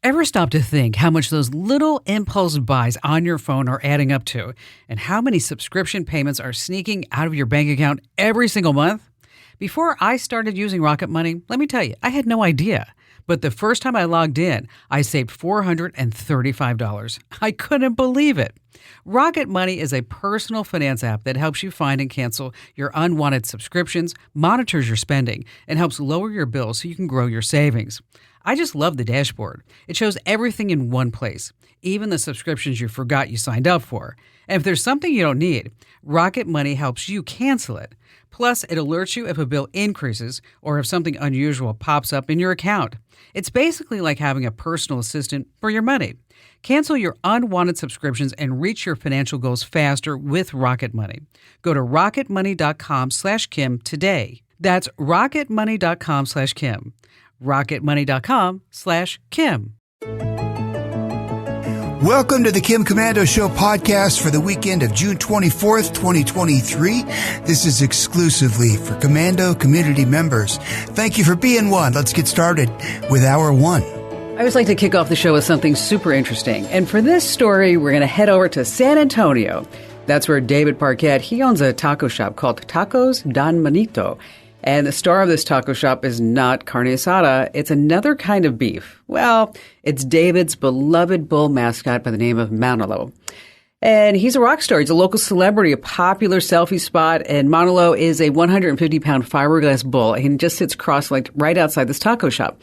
Ever stop to think how much those little impulse buys on your phone are adding up to, and how many subscription payments are sneaking out of your bank account every single month? Before I started using Rocket Money, let me tell you, I had no idea. But the first time I logged in, I saved $435. I couldn't believe it. Rocket Money is a personal finance app that helps you find and cancel your unwanted subscriptions, monitors your spending, and helps lower your bills so you can grow your savings. I just love the dashboard. It shows everything in one place, even the subscriptions you forgot you signed up for. And if there's something you don't need, Rocket Money helps you cancel it. Plus, it alerts you if a bill increases or if something unusual pops up in your account. It's basically like having a personal assistant for your money. Cancel your unwanted subscriptions and reach your financial goals faster with Rocket Money. Go to rocketmoney.com/Kim today. That's rocketmoney.com/Kim. rocketmoney.com/Kim. Welcome to the Kim Komando Show podcast for the weekend of June 24th, 2023. This is exclusively for Komando community members. Thank you for being one. Let's get started with hour one. I always like to kick off the show with something super interesting. And for this story, we're going to head over to San Antonio. That's where David Parquet, he owns a taco shop called Tacos Don Manito. And the star of this taco shop is not carne asada. It's another kind of beef. Well, it's David's beloved bull mascot by the name of Manolo. And he's a rock star. He's a local celebrity, a popular selfie spot. And Manolo is a 150-pound fiberglass bull. And he just sits cross-legged right outside this taco shop.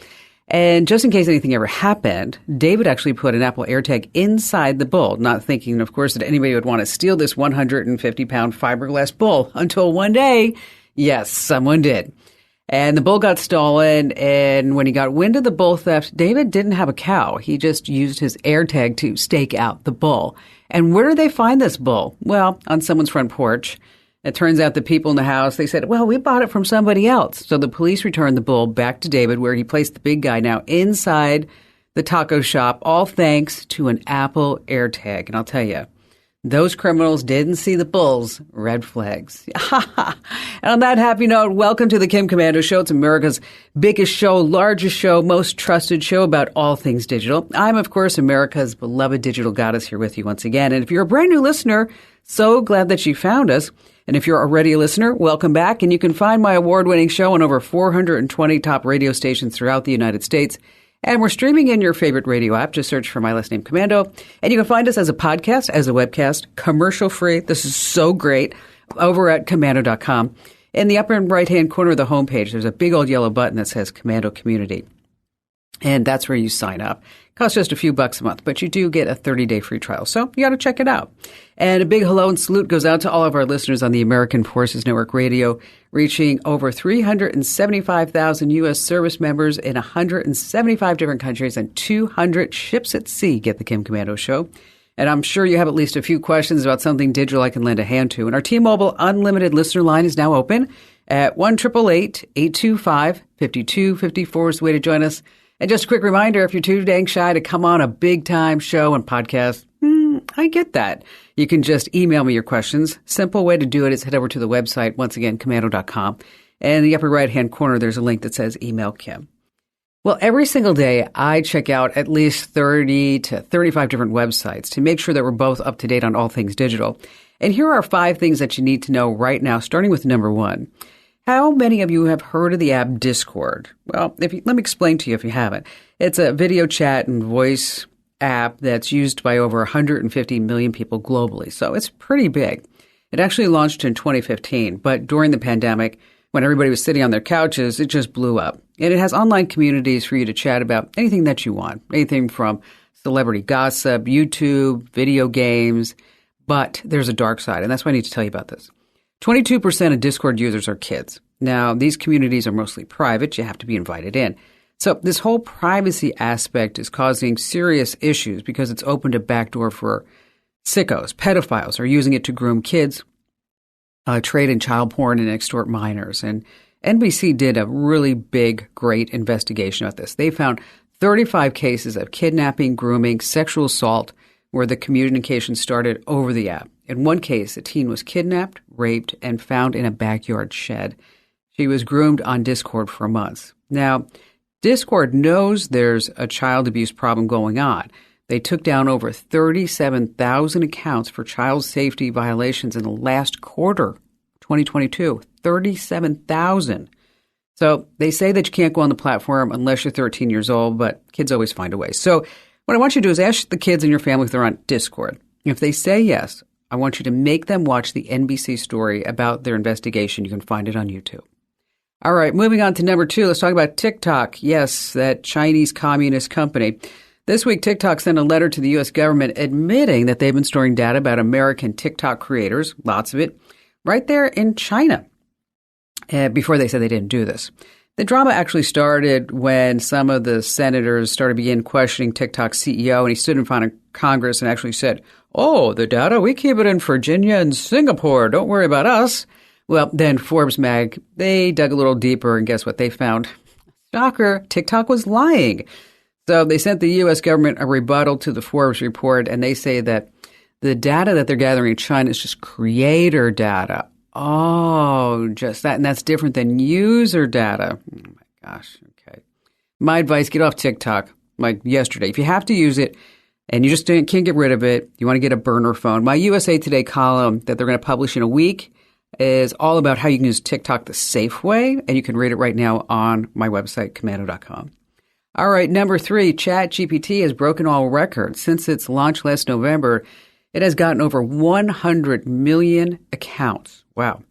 And just in case anything ever happened, David actually put an Apple AirTag inside the bull, not thinking, of course, that anybody would want to steal this 150-pound fiberglass bull until one day, yes, someone did. And the bull got stolen, and when he got wind of the bull theft, David didn't have a cow. He just used his AirTag to stake out the bull. And where did they find this bull? Well, on someone's front porch. It turns out the people in the house, they said, well, we bought it from somebody else. So the police returned the bull back to David, where he placed the big guy now inside the taco shop, all thanks to an Apple AirTag. And I'll tell you, those criminals didn't see the bull's red flags. And on that happy note, welcome to the Kim Komando Show. It's America's biggest show, largest show, most trusted show about all things digital. I'm, of course, America's beloved digital goddess here with you once again. And if you're a brand new listener, so glad that you found us. And if you're already a listener, welcome back. And you can find my award-winning show on over 420 top radio stations throughout the United States. And we're streaming in your favorite radio app. Just search for my last name, Komando. And you can find us as a podcast, as a webcast, commercial-free. This is so great. Over at Komando.com. In the upper right-hand corner of the homepage, there's a big old yellow button that says Komando Community. And that's where you sign up. It costs just a few bucks a month, but you do get a 30-day free trial. So you got to check it out. And a big hello and salute goes out to all of our listeners on the American Forces Network Radio, reaching over 375,000 U.S. service members in 175 different countries and 200 ships at sea get the Kim Komando Show. And I'm sure you have at least a few questions about something digital I can lend a hand to. And our T-Mobile Unlimited listener line is now open at 1-888-825-5254 is the way to join us. And just a quick reminder, if you're too dang shy to come on a big-time show and podcast, I get that. You can just email me your questions. Simple way to do it is head over to the website, once again, Komando.com. And in the upper right-hand corner, there's a link that says Email Kim. Well, every single day, I check out at least 30 to 35 different websites to make sure that we're both up to date on all things digital. And here are 5 things that you need to know right now, starting with number 1. How many of you have heard of the app Discord? Well, let me explain to you if you haven't. It's a video chat and voice app that's used by over 150 million people globally, so it's pretty big. It actually launched in 2015, but during the pandemic, when everybody was sitting on their couches, it just blew up. And it has online communities for you to chat about anything that you want, anything from celebrity gossip, YouTube, video games, but there's a dark side, and that's why I need to tell you about this. 22% of Discord users are kids. Now, these communities are mostly private. You have to be invited in. So this whole privacy aspect is causing serious issues because it's opened a backdoor for sickos, pedophiles, are using it to groom kids, trade in child porn, and extort minors. And NBC did a really big, great investigation of this. They found 35 cases of kidnapping, grooming, sexual assault, where the communication started over the app. In one case, a teen was kidnapped, raped, and found in a backyard shed. She was groomed on Discord for months. Now, Discord knows there's a child abuse problem going on. They took down over 37,000 accounts for child safety violations in the last quarter, 2022. 37,000. So they say that you can't go on the platform unless you're 13 years old, but kids always find a way. So what I want you to do is ask the kids in your family if they're on Discord. If they say yes, I want you to make them watch the NBC story about their investigation. You can find it on YouTube. All right, moving on to number 2, let's talk about TikTok. Yes, that Chinese communist company. This week, TikTok sent a letter to the U.S. government admitting that they've been storing data about American TikTok creators, lots of it, right there in China, before they said they didn't do this. The drama actually started when some of the senators began questioning TikTok's CEO, and he stood in front of Congress and actually said, "Oh, the data, we keep it in Virginia and Singapore. Don't worry about us." Well, then Forbes Mag, they dug a little deeper, and guess what they found? Shocker, TikTok was lying. So they sent the U.S. government a rebuttal to the Forbes report, and they say that the data that they're gathering in China is just creator data. Oh, just that. And that's different than user data. Oh, my gosh. Okay. My advice, get off TikTok like yesterday. If you have to use it and you just can't get rid of it, you want to get a burner phone. My USA Today column that they're going to publish in a week is all about how you can use TikTok the safe way, and you can read it right now on my website, komando.com. All right, number 3, ChatGPT has broken all records. Since its launch last November, it has gotten over 100 million accounts. Wow.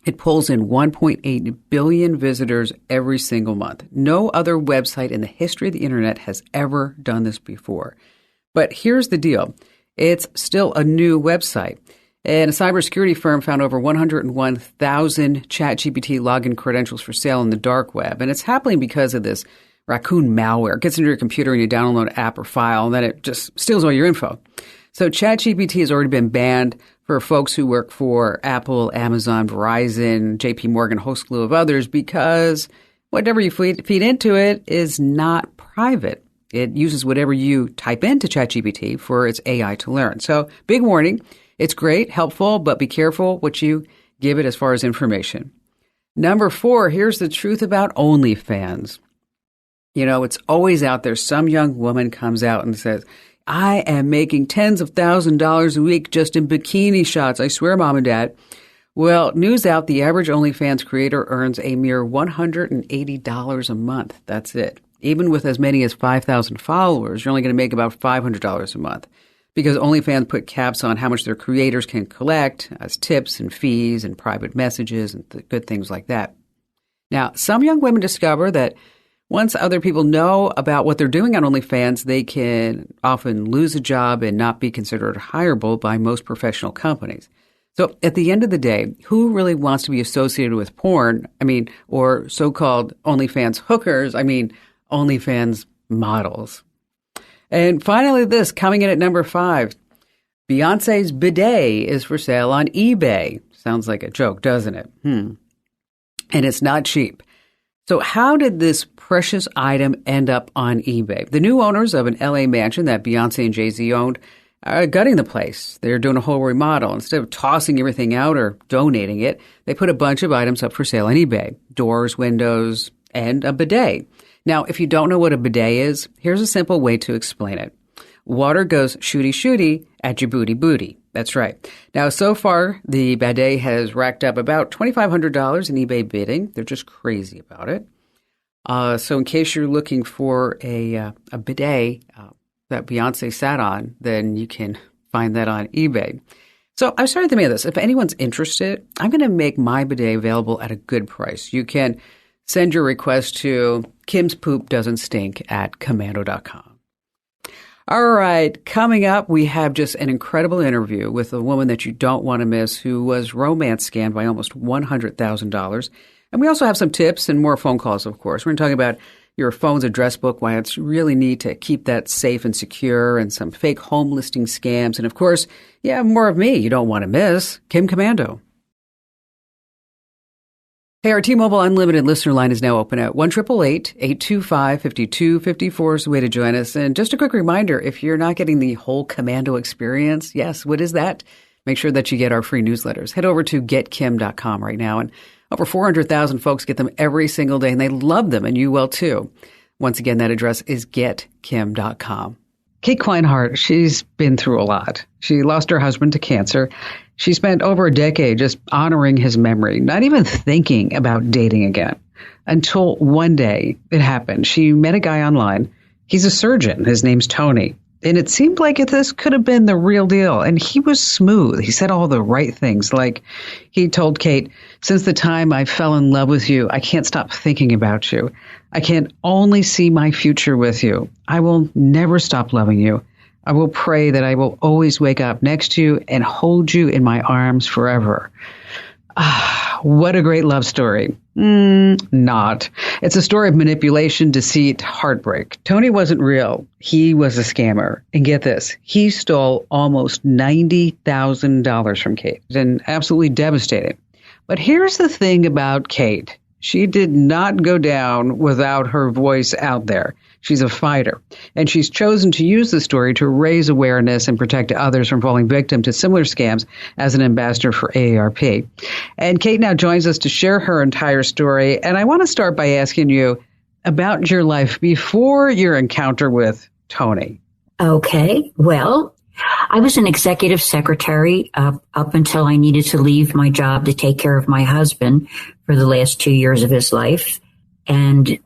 It pulls in 1.8 billion visitors every single month. No other website in the history of the internet has ever done this before. But here's the deal. It's still a new website. And a cybersecurity firm found over 101,000 ChatGPT login credentials for sale on the dark web. And it's happening because of this raccoon malware. It gets into your computer and you download an app or file, and then it just steals all your info. So ChatGPT has already been banned for folks who work for Apple, Amazon, Verizon, JP Morgan, a whole slew of others, because whatever you feed into it is not private. It uses whatever you type into ChatGPT for its AI to learn. So big warning. It's great, helpful, but be careful what you give it as far as information. Number 4, here's the truth about OnlyFans. You know, it's always out there. Some young woman comes out and says, "I am making tens of thousands of dollars a week just in bikini shots. I swear, Mom and Dad." Well, news out, the average OnlyFans creator earns a mere $180 a month. That's it. Even with as many as 5,000 followers, you're only going to make about $500 a month, because OnlyFans put caps on how much their creators can collect as tips and fees and private messages and good things like that. Now, some young women discover that once other people know about what they're doing on OnlyFans, they can often lose a job and not be considered hireable by most professional companies. So at the end of the day, who really wants to be associated with porn? Or so-called OnlyFans hookers? OnlyFans models. And finally, this coming in at number 5, Beyonce's bidet is for sale on eBay. Sounds like a joke, doesn't it? And it's not cheap. So how did this precious item end up on eBay? The new owners of an LA mansion that Beyonce and Jay-Z owned are gutting the place. They're doing a whole remodel. Instead of tossing everything out or donating it, they put a bunch of items up for sale on eBay. Doors, windows, and a bidet. Now, if you don't know what a bidet is, here's a simple way to explain it. Water goes shooty-shooty at your booty. That's right. Now, so far, the bidet has racked up about $2,500 in eBay bidding. They're just crazy about it. So in case you're looking for a bidet that Beyonce sat on, then you can find that on eBay. So I'm sorry to make this. If anyone's interested, I'm going to make my bidet available at a good price. You can send your request to kimspoopdoesn'tstink@komando.com. All right, coming up, we have just an incredible interview with a woman that you don't want to miss who was romance scammed by almost $100,000. And we also have some tips and more phone calls, of course. We're going to talk about your phone's address book, why it's really neat to keep that safe and secure, and some fake home listing scams. And, of course, more of me you don't want to miss, Kim Komando. Hey, our T-Mobile Unlimited listener line is now open at 1-888-825-5254 is the way to join us. And just a quick reminder, if you're not getting the whole Komando experience, yes, what is that? Make sure that you get our free newsletters. Head over to getkim.com right now. And Over 400,000 folks get them every single day, and they love them, and you will too. Once again, that address is getkim.com. Kate Kleinhart, she's been through a lot. She lost her husband to cancer. She spent over a decade just honoring his memory, not even thinking about dating again. Until one day it happened. She met a guy online. He's a surgeon. His name's Tony. And it seemed like this could have been the real deal. And he was smooth. He said all the right things. Like he told Kate, since the time I fell in love with you, I can't stop thinking about you. I can only see my future with you. I will never stop loving you. I will pray that I will always wake up next to you and hold you in my arms forever. Ah, what a great love story. Not. It's a story of manipulation, deceit, heartbreak. Tony wasn't real. He was a scammer. And get this, he stole almost $90,000 from Kate. And absolutely devastating. But here's the thing about Kate. She did not go down without her voice out there. She's a fighter, and she's chosen to use the story to raise awareness and protect others from falling victim to similar scams as an ambassador for AARP. And Kate now joins us to share her entire story. And I want to start by asking you about your life before your encounter with Tony. Okay, well, I was an executive secretary up until I needed to leave my job to take care of my husband for the last 2 years of his life. And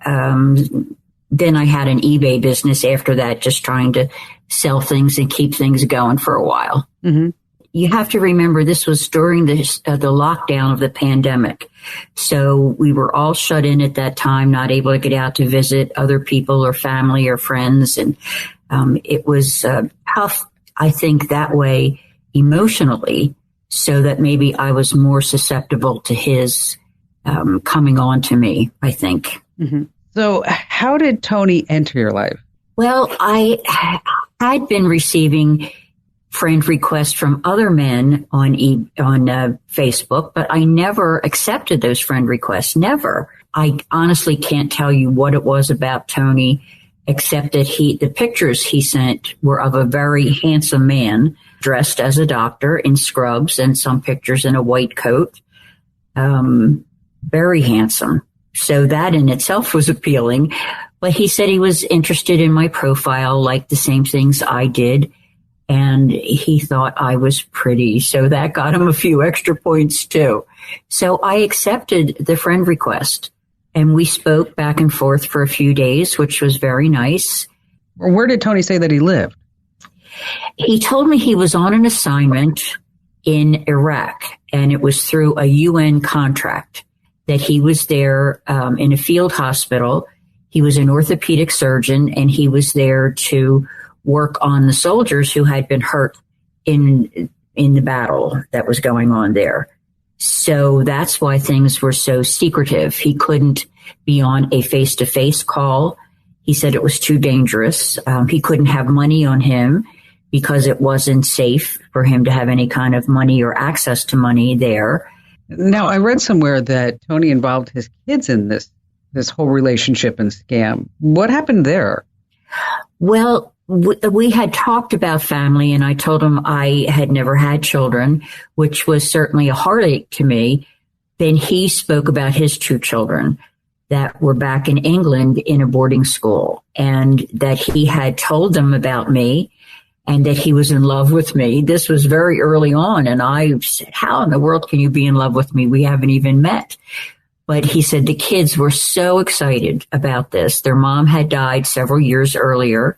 then I had an eBay business after that, just trying to sell things and keep things going for a while. Mm-hmm. You have to remember this was during the lockdown of the pandemic. So we were all shut in at that time, not able to get out to visit other people or family or friends. And it was tough, I think, that way emotionally, so that maybe I was more susceptible to his coming on to me, I think. Mm-hmm. So how did Tony enter your life? Well, I had been receiving friend requests from other men on Facebook, but I never accepted those friend requests. Never. I honestly can't tell you what it was about Tony, except that the pictures he sent were of a very handsome man dressed as a doctor in scrubs, and some pictures in a white coat. Very handsome. So that in itself was appealing. But he said he was interested in my profile, liked the same things I did, and he thought I was pretty. So that got him a few extra points too. So I accepted the friend request, and we spoke back and forth for a few days, which was very nice. Where did Tony say that he lived? He told me he was on an assignment in Iraq, and it was through a UN contract, that he was there in a field hospital. He was an orthopedic surgeon, and he was there to work on the soldiers who had been hurt in the battle that was going on there. So that's why things were so secretive. He couldn't be on a face-to-face call. He said it was too dangerous. He couldn't have money on him because it wasn't safe for him to have any kind of money or access to money there. Now, I read somewhere that Tony involved his kids in this whole relationship and scam. What happened there? Well, we had talked about family, and I told him I had never had children, which was certainly a heartache to me. Then he spoke about his 2 children that were back in England in a boarding school, and that he had told them about me, and that he was in love with me. This was very early on, and I said, how in the world can you be in love with me? We haven't even met. But he said the kids were so excited about this. Their mom had died several years earlier,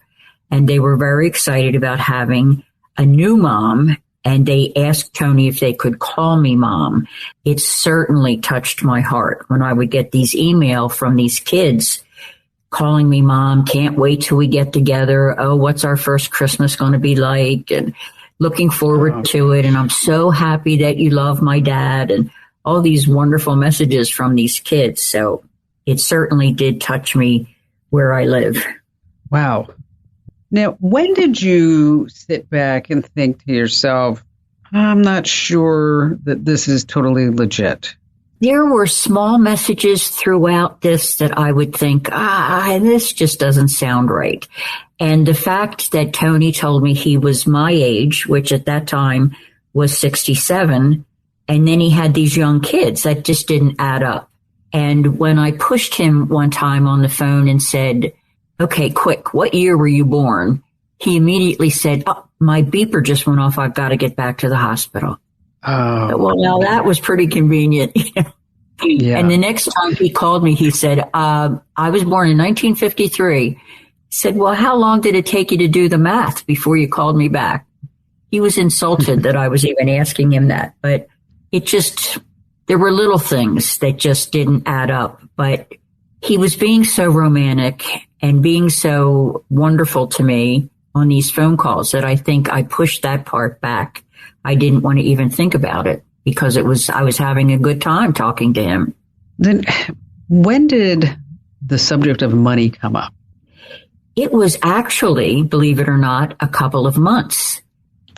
and they were very excited about having a new mom, and they asked Tony if they could call me mom. It certainly touched my heart when I would get these emails from these kids calling me mom, can't wait till we get together. Oh, what's our first Christmas going to be like? And looking forward to it. And I'm so happy that you love my dad, and all these wonderful messages from these kids. So it certainly did touch me where I live. Wow. Now, when did you sit back and think to yourself, I'm not sure that this is totally legit? There were small messages throughout this that I would think, this just doesn't sound right. And the fact that Tony told me he was my age, which at that time was 67, And then he had these young kids that just didn't add up. And when I pushed him one time on the phone and said, okay, quick, what year were you born? He immediately said, oh, my beeper just went off. I've got to get back to the hospital. Oh. Well, now that was pretty convenient. Yeah. And the next time he called me, he said, I was born in 1953. He said, well, how long did it take you to do the math before you called me back? He was insulted that I was even asking him that, but there were little things that just didn't add up, but he was being so romantic and being so wonderful to me on these phone calls that I think I pushed that part back. I didn't want to even think about it because I was having a good time talking to him. Then when did the subject of money come up? It was actually, believe it or not, a couple of months.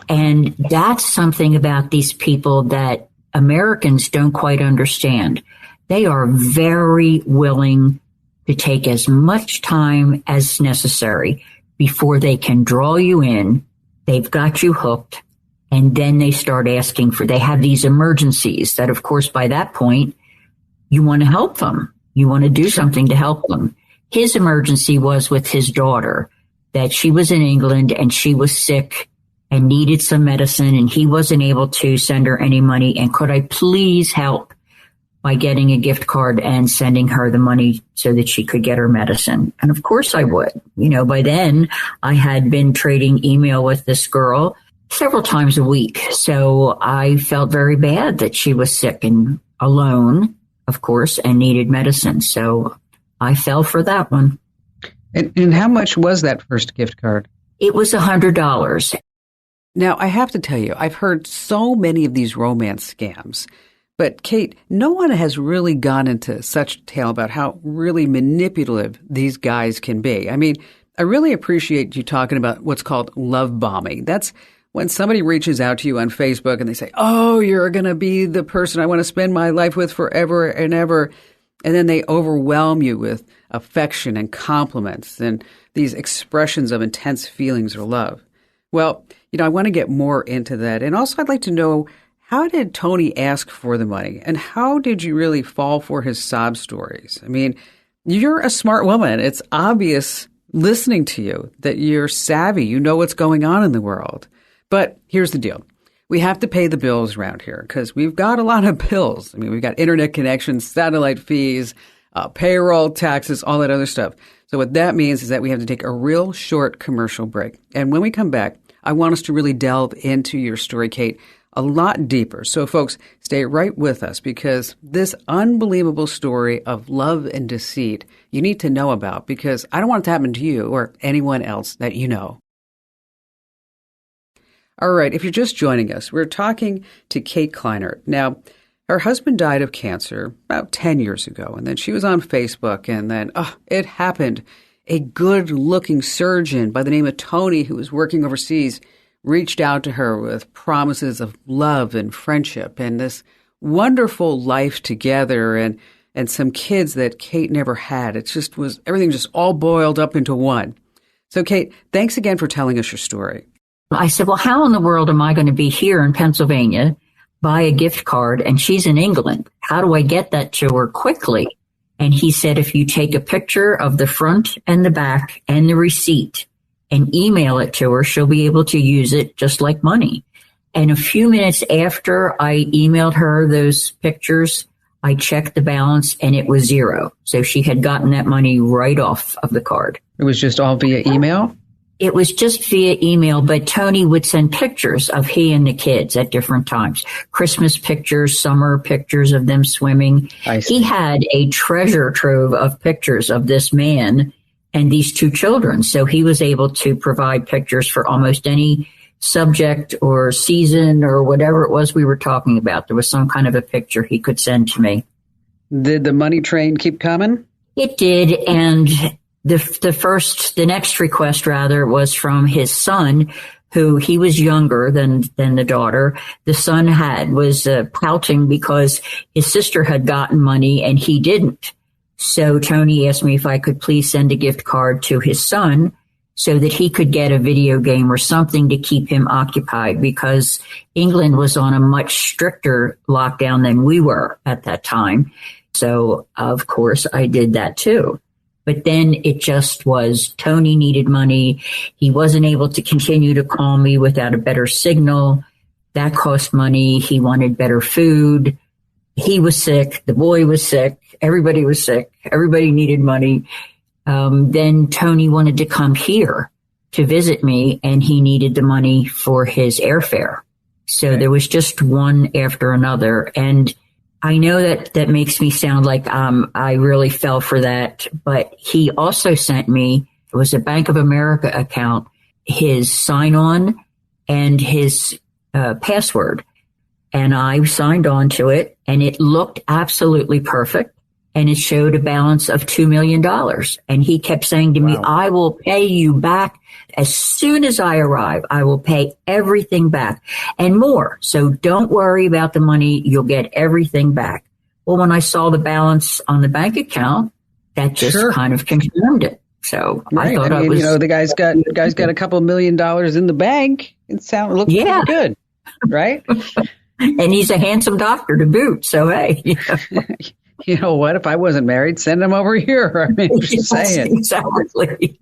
And that's something about these people that Americans don't quite understand. They are very willing to take as much time as necessary before they can draw you in. They've got you hooked. And then they start asking they have these emergencies that, of course, by that point, you want to help them. You want to do something to help them. His emergency was with his daughter, that she was in England and she was sick and needed some medicine, and he wasn't able to send her any money. And could I please help by getting a gift card and sending her the money so that she could get her medicine? And of course I would. By then I had been trading email with this girl several times a week. So I felt very bad that she was sick and alone, of course, and needed medicine. So I fell for that one. And how much was that first gift card? It was $100. Now, I have to tell you, I've heard so many of these romance scams. But Kate, no one has really gone into such detail about how really manipulative these guys can be. I mean, I really appreciate you talking about what's called love bombing. That's when somebody reaches out to you on Facebook and they say, oh, you're going to be the person I want to spend my life with forever and ever. And then they overwhelm you with affection and compliments and these expressions of intense feelings or love. Well, I want to get more into that. And also I'd like to know, how did Tony ask for the money? And how did you really fall for his sob stories? I mean, you're a smart woman. It's obvious listening to you that you're savvy. You know what's going on in the world. But here's the deal. We have to pay the bills around here because we've got a lot of bills. I mean, we've got internet connections, satellite fees, payroll, taxes, all that other stuff. So what that means is that we have to take a real short commercial break. And when we come back, I want us to really delve into your story, Kate, a lot deeper. So folks, stay right with us because this unbelievable story of love and deceit you need to know about because I don't want it to happen to you or anyone else that you know. All right, if you're just joining us, we're talking to Kate Kleinert. Now, her husband died of cancer about 10 years ago, and then she was on Facebook, and then, it happened. A good-looking surgeon by the name of Tony, who was working overseas, reached out to her with promises of love and friendship and this wonderful life together and some kids that Kate never had. It just was, everything just all boiled up into one. So, Kate, thanks again for telling us your story. I said, well, how in the world am I going to be here in Pennsylvania, buy a gift card, and she's in England? How do I get that to her quickly? And he said, if you take a picture of the front and the back and the receipt and email it to her, she'll be able to use it just like money. And a few minutes after I emailed her those pictures, I checked the balance and it was zero. So she had gotten that money right off of the card. It was just all via email? It was just via email, but Tony would send pictures of he and the kids at different times. Christmas pictures, summer pictures of them swimming. He had a treasure trove of pictures of this man and these two children. So he was able to provide pictures for almost any subject or season or whatever it was we were talking about. There was some kind of a picture he could send to me. Did the money train keep coming? It did, and the next request rather was from his son, who he was younger than the daughter. The son was pouting because his sister had gotten money and he didn't. So Tony asked me if I could please send a gift card to his son so that he could get a video game or something to keep him occupied, because England was on a much stricter lockdown than we were at that time. So, of course, I did that too. But then it just was, Tony needed money. He wasn't able to continue to call me without a better signal. That cost money. He wanted better food. He was sick. The boy was sick. Everybody was sick. Everybody needed money. Then Tony wanted to come here to visit me, and he needed the money for his airfare. So there was just one after another. And I know that makes me sound like I really fell for that, but he also sent me, it was a Bank of America account, his sign-on and his password. And I signed on to it, and it looked absolutely perfect. And it showed a balance of $2 million. And he kept saying to me, I will pay you back as soon as I arrive. I will pay everything back and more. So don't worry about the money. You'll get everything back. Well, when I saw the balance on the bank account, that just kind of confirmed it. So I thought the guy's got a couple $1 million in the bank. It looks pretty good, right? And he's a handsome doctor to boot. So, hey, you know what? If I wasn't married, send him over here. I mean, just saying. Exactly.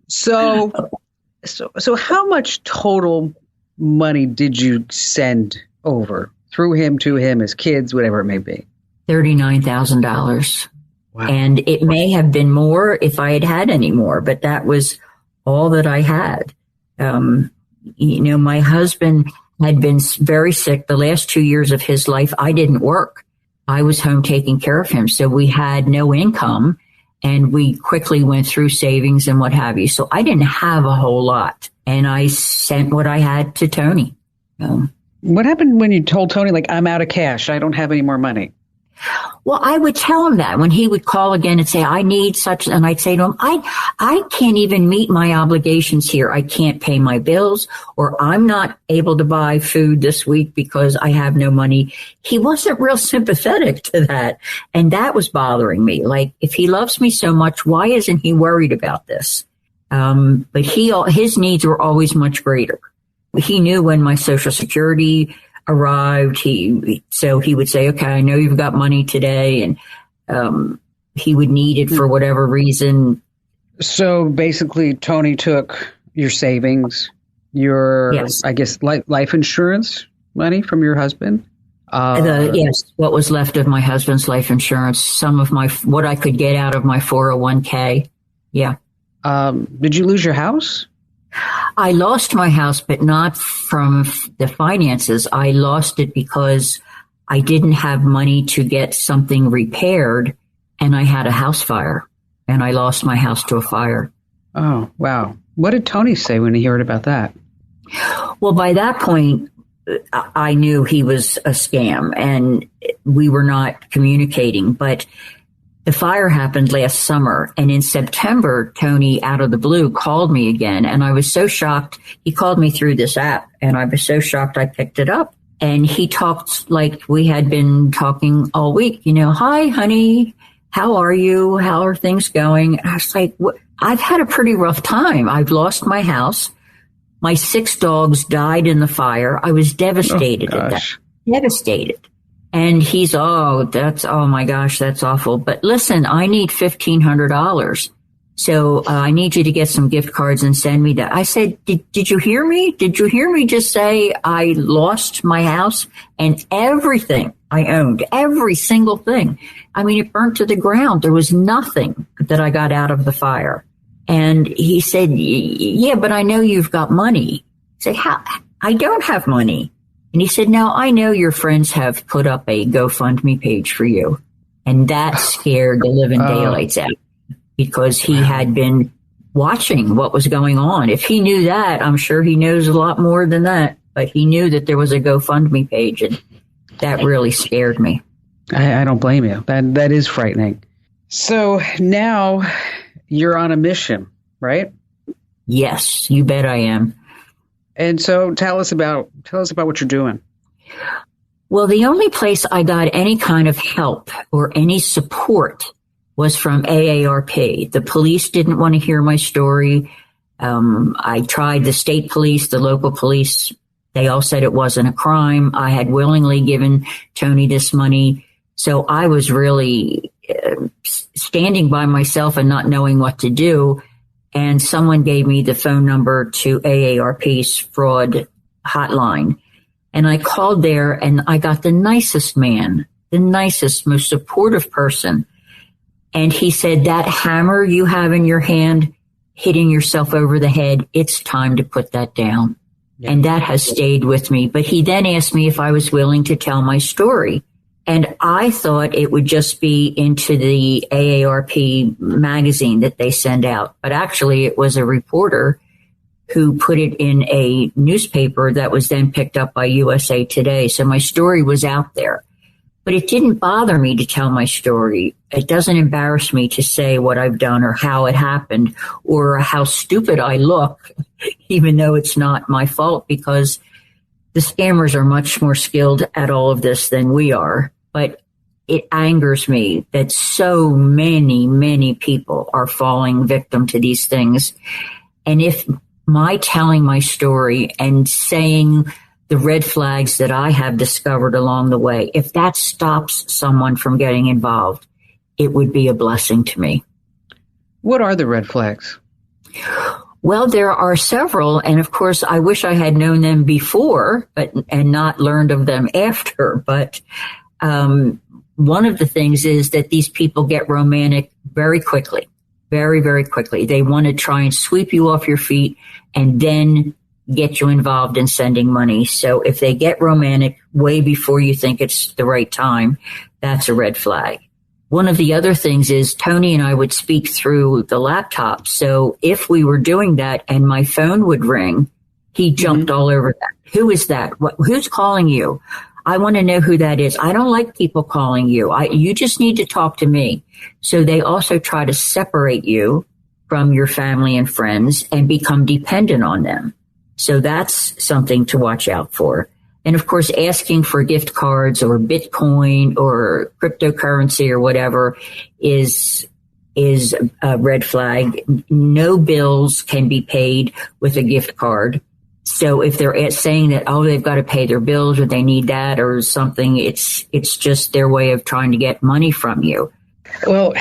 So how much total money did you send over through him, to him, his kids, whatever it may be? $39,000. Wow. And it may have been more if I had had any more, but that was all that I had. My husband had been very sick the last 2 years of his life. I didn't work. I was home taking care of him. So we had no income, and we quickly went through savings and what have you. So I didn't have a whole lot, and I sent what I had to Tony. What happened when you told Tony, like, I'm out of cash, I don't have any more money? Well, I would tell him that when he would call again and say, I need such, and I'd say to him, I can't even meet my obligations here. I can't pay my bills, or I'm not able to buy food this week because I have no money. He wasn't real sympathetic to that. And that was bothering me. Like, if he loves me so much, why isn't he worried about this? But his needs were always much greater. He knew when my Social Security arrived, so he would say, okay, I know you've got money today, and he would need it for whatever reason. So basically, Tony took your savings, your, yes, I guess, life insurance money from your husband? Yes, what was left of my husband's life insurance, some of what I could get out of my 401k. Yeah. Did you lose your house? I lost my house, but not from the finances. I lost it because I didn't have money to get something repaired, and I had a house fire, and I lost my house to a fire. Oh, wow. What did Tony say when he heard about that? Well, by that point, I knew he was a scam, and we were not communicating, but the fire happened last summer, and in September, Tony, out of the blue, called me again, and I was so shocked. He called me through this app, and I was so shocked I picked it up. And he talked like we had been talking all week. Hi, honey, how are you? How are things going? And I was like, I've had a pretty rough time. I've lost my house. My 6 dogs died in the fire. I was devastated at that. Devastated. And he's, oh my gosh, that's awful. But listen, I need $1,500. So I need you to get some gift cards and send me that. I said, did you hear me? Did you hear me just say I lost my house and everything I owned, every single thing? I mean, it burnt to the ground. There was nothing that I got out of the fire. And he said, yeah, but I know you've got money. I said, how? I don't have money. And he said, now I know your friends have put up a GoFundMe page for you. And that scared the living daylights out, because he had been watching what was going on. If he knew that, I'm sure he knows a lot more than that. But he knew that there was a GoFundMe page, and that really scared me. I don't blame you. That is frightening. So now you're on a mission, right? Yes, you bet I am. And so tell us about what you're doing. Well, the only place I got any kind of help or any support was from AARP. The police didn't want to hear my story. I tried the state police, the local police. They all said it wasn't a crime. I had willingly given Tony this money. So I was really standing by myself and not knowing what to do. And someone gave me the phone number to AARP's fraud hotline. And I called there and I got the nicest man, the nicest, most supportive person. And he said, that hammer you have in your hand, hitting yourself over the head, it's time to put that down. Yeah. And that has stayed with me. But he then asked me if I was willing to tell my story. And I thought it would just be into the AARP magazine that they send out. But actually, it was a reporter who put it in a newspaper that was then picked up by USA Today. So my story was out there. But it didn't bother me to tell my story. It doesn't embarrass me to say what I've done or how it happened or how stupid I look, even though it's not my fault, because the scammers are much more skilled at all of this than we are. But it angers me that so many, many people are falling victim to these things. And if my telling my story and saying the red flags that I have discovered along the way, if that stops someone from getting involved, it would be a blessing to me. What are the red flags? Well, there are several. And of course, I wish I had known them before, and not learned of them after. But one of the things is that these people get romantic very quickly, very, very quickly. They want to try and sweep you off your feet and then get you involved in sending money. So if they get romantic way before you think it's the right time, that's a red flag. One of the other things is Tony and I would speak through the laptop. So if we were doing that and my phone would ring, he jumped all over that. Who is that? Who's calling you? I want to know who that is. I don't like people calling you. You just need to talk to me. So they also try to separate you from your family and friends and become dependent on them. So that's something to watch out for. And of course, asking for gift cards or Bitcoin or cryptocurrency or whatever is a red flag. No bills can be paid with a gift card. So if they're saying that, they've got to pay their bills or they need that or something, it's just their way of trying to get money from you. Well,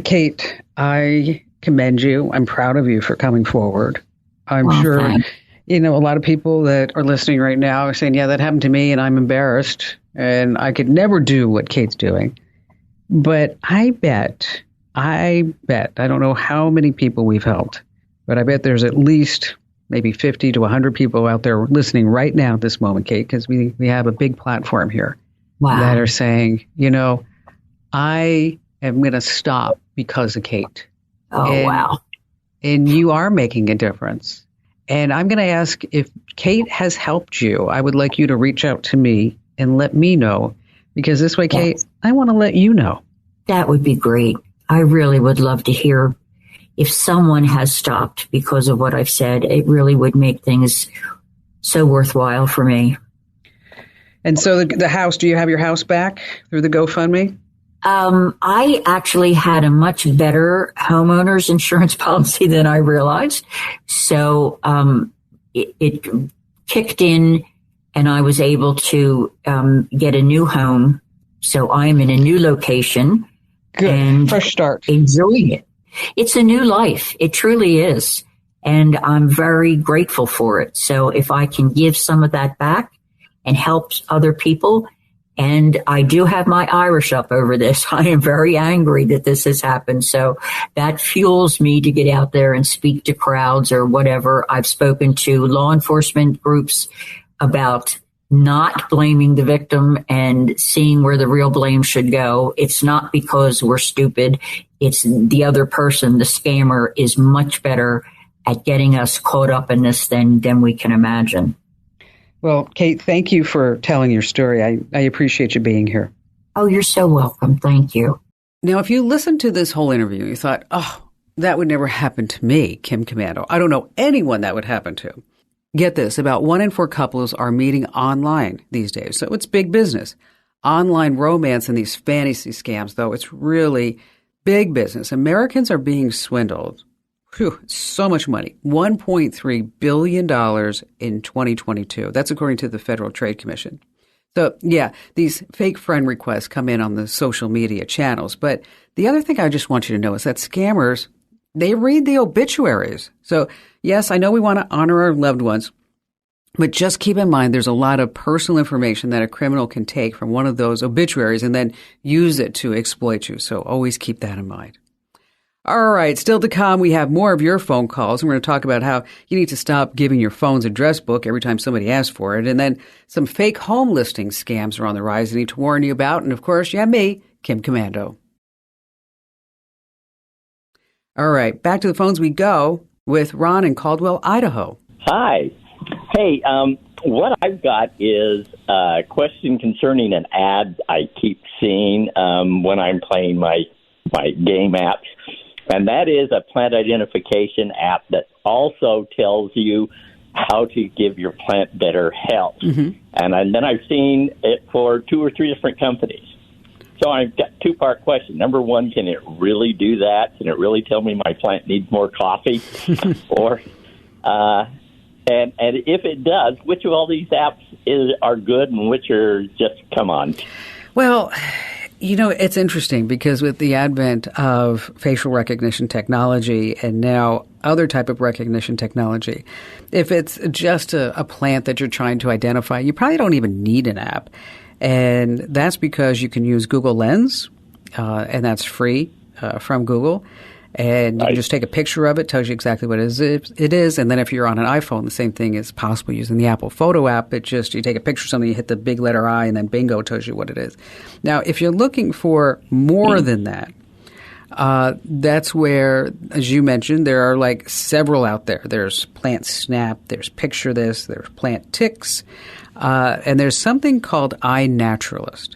Kate, I commend you. I'm proud of you for coming forward. I'm sure, thanks. A lot of people that are listening right now are saying, yeah, that happened to me and I'm embarrassed and I could never do what Kate's doing. But I bet, I don't know how many people we've helped, but I bet there's at least maybe 50 to 100 people out there listening right now at this moment, Kate, because we have a big platform here that are saying, I am going to stop because of Kate. Wow. And you are making a difference. And I'm going to ask if Kate has helped you. I would like you to reach out to me and let me know, because this way, Kate, I want to let you know. That would be great. I really would love to hear if someone has stopped because of what I've said. It really would make things so worthwhile for me. And so the house, do you have your house back through the GoFundMe? I actually had a much better homeowner's insurance policy than I realized. So it kicked in and I was able to get a new home. So I'm in a new location. Good. And fresh start. Enjoying it. It's a new life. It truly is. And I'm very grateful for it. So if I can give some of that back and help other people, and I do have my Irish up over this. I am very angry that this has happened. So that fuels me to get out there and speak to crowds or whatever. I've spoken to law enforcement groups about not blaming the victim and seeing where the real blame should go. It's not because we're stupid. It's the other person, the scammer, is much better at getting us caught up in this than we can imagine. Well, Kate, thank you for telling your story. I appreciate you being here. Oh, you're so welcome. Thank you. Now, if you listened to this whole interview, you thought, that would never happen to me, Kim Komando. I don't know anyone that would happen to. Get this, about 1 in 4 couples are meeting online these days. So it's big business. Online romance and these fantasy scams, though, it's really big business. Americans are being swindled. Whew, so much money. $1.3 billion in 2022. That's according to the Federal Trade Commission. So, yeah, these fake friend requests come in on the social media channels. But the other thing I just want you to know is that scammers, they read the obituaries. So, yes, I know we want to honor our loved ones, but just keep in mind there's a lot of personal information that a criminal can take from one of those obituaries and then use it to exploit you. So always keep that in mind. All right, still to come, we have more of your phone calls. We're going to talk about how you need to stop giving your phone's address book every time somebody asks for it. And then some fake home listing scams are on the rise I need to warn you about. And of course, you have me, Kim Komando. All right, back to the phones we go with Ron in Caldwell, Idaho. Hi. Hey, what I've got is a question concerning an ad I keep seeing when I'm playing my game apps. And that is a plant identification app that also tells you how to give your plant better health. Mm-hmm. And then I've seen it for 2 or 3 different companies. So I've got 2-part question. Number one, can it really do that? Can it really tell me my plant needs more coffee? Or, and if it does, which of all these apps are good and which are just come on? Well, you know, it's interesting because with the advent of facial recognition technology and now other type of recognition technology, if it's just a plant that you're trying to identify, you probably don't even need an app. And that's because you can use Google Lens, and that's free from Google. And you can just take a picture of it, tells you exactly what it is. And then if you're on an iPhone, the same thing is possible using the Apple Photo app. It just, you take a picture of something, you hit the big letter I, and then bingo, tells you what it is. Now, if you're looking for more than that, that's where, as you mentioned, there are like several out there. There's Plant Snap, there's Picture This, there's Plant Ticks, and there's something called iNaturalist.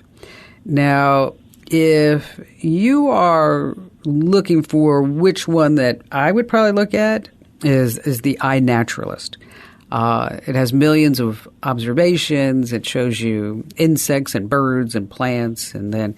Now, if you are looking for which one that I would probably look at is the iNaturalist. It has millions of observations. It shows you insects and birds and plants, and then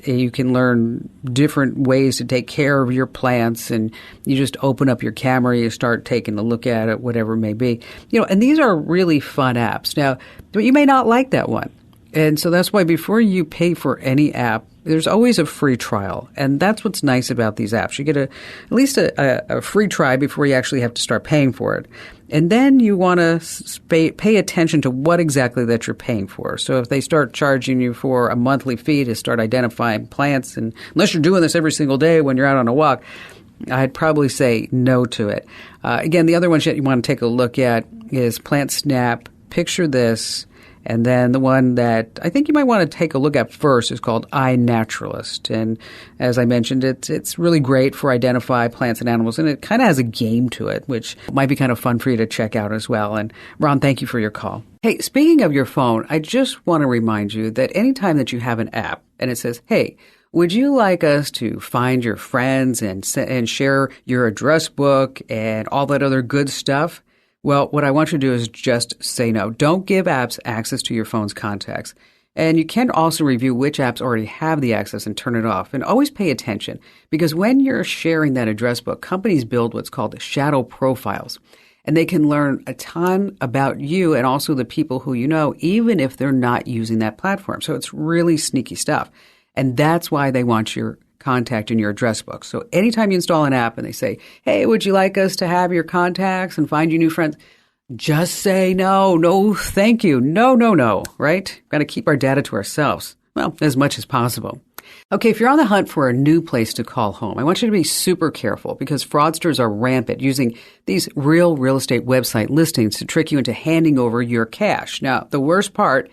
you can learn different ways to take care of your plants, and you just open up your camera, you start taking a look at it, whatever it may be. You know, and these are really fun apps. Now, you may not like that one. And so that's why before you pay for any app, there's always a free trial. And that's what's nice about these apps. You get at least a free try before you actually have to start paying for it. And then you want to pay attention to what exactly that you're paying for. So if they start charging you for a monthly fee to start identifying plants, and unless you're doing this every single day when you're out on a walk, I'd probably say no to it. Again, the other ones that you want to take a look at is Plant Snap, Picture This, and then the one that I think you might want to take a look at first is called iNaturalist. And as I mentioned, it's really great for identify plants and animals, and it kind of has a game to it, which might be kind of fun for you to check out as well. And Ron, thank you for your call. Hey, speaking of your phone, I just want to remind you that anytime that you have an app and it says, hey, would you like us to find your friends and share your address book and all that other good stuff? Well, what I want you to do is just say no. Don't give apps access to your phone's contacts. And you can also review which apps already have the access and turn it off. And always pay attention, because when you're sharing that address book, companies build what's called shadow profiles. And they can learn a ton about you and also the people who you know, even if they're not using that platform. So it's really sneaky stuff. And that's why they want your contact in your address book. So anytime you install an app and they say, hey, would you like us to have your contacts and find you new friends? Just say no, thank you. No, right? Got to keep our data to ourselves. Well, as much as possible. Okay, if you're on the hunt for a new place to call home, I want you to be super careful, because fraudsters are rampant using these real estate website listings to trick you into handing over your cash. Now, the worst part,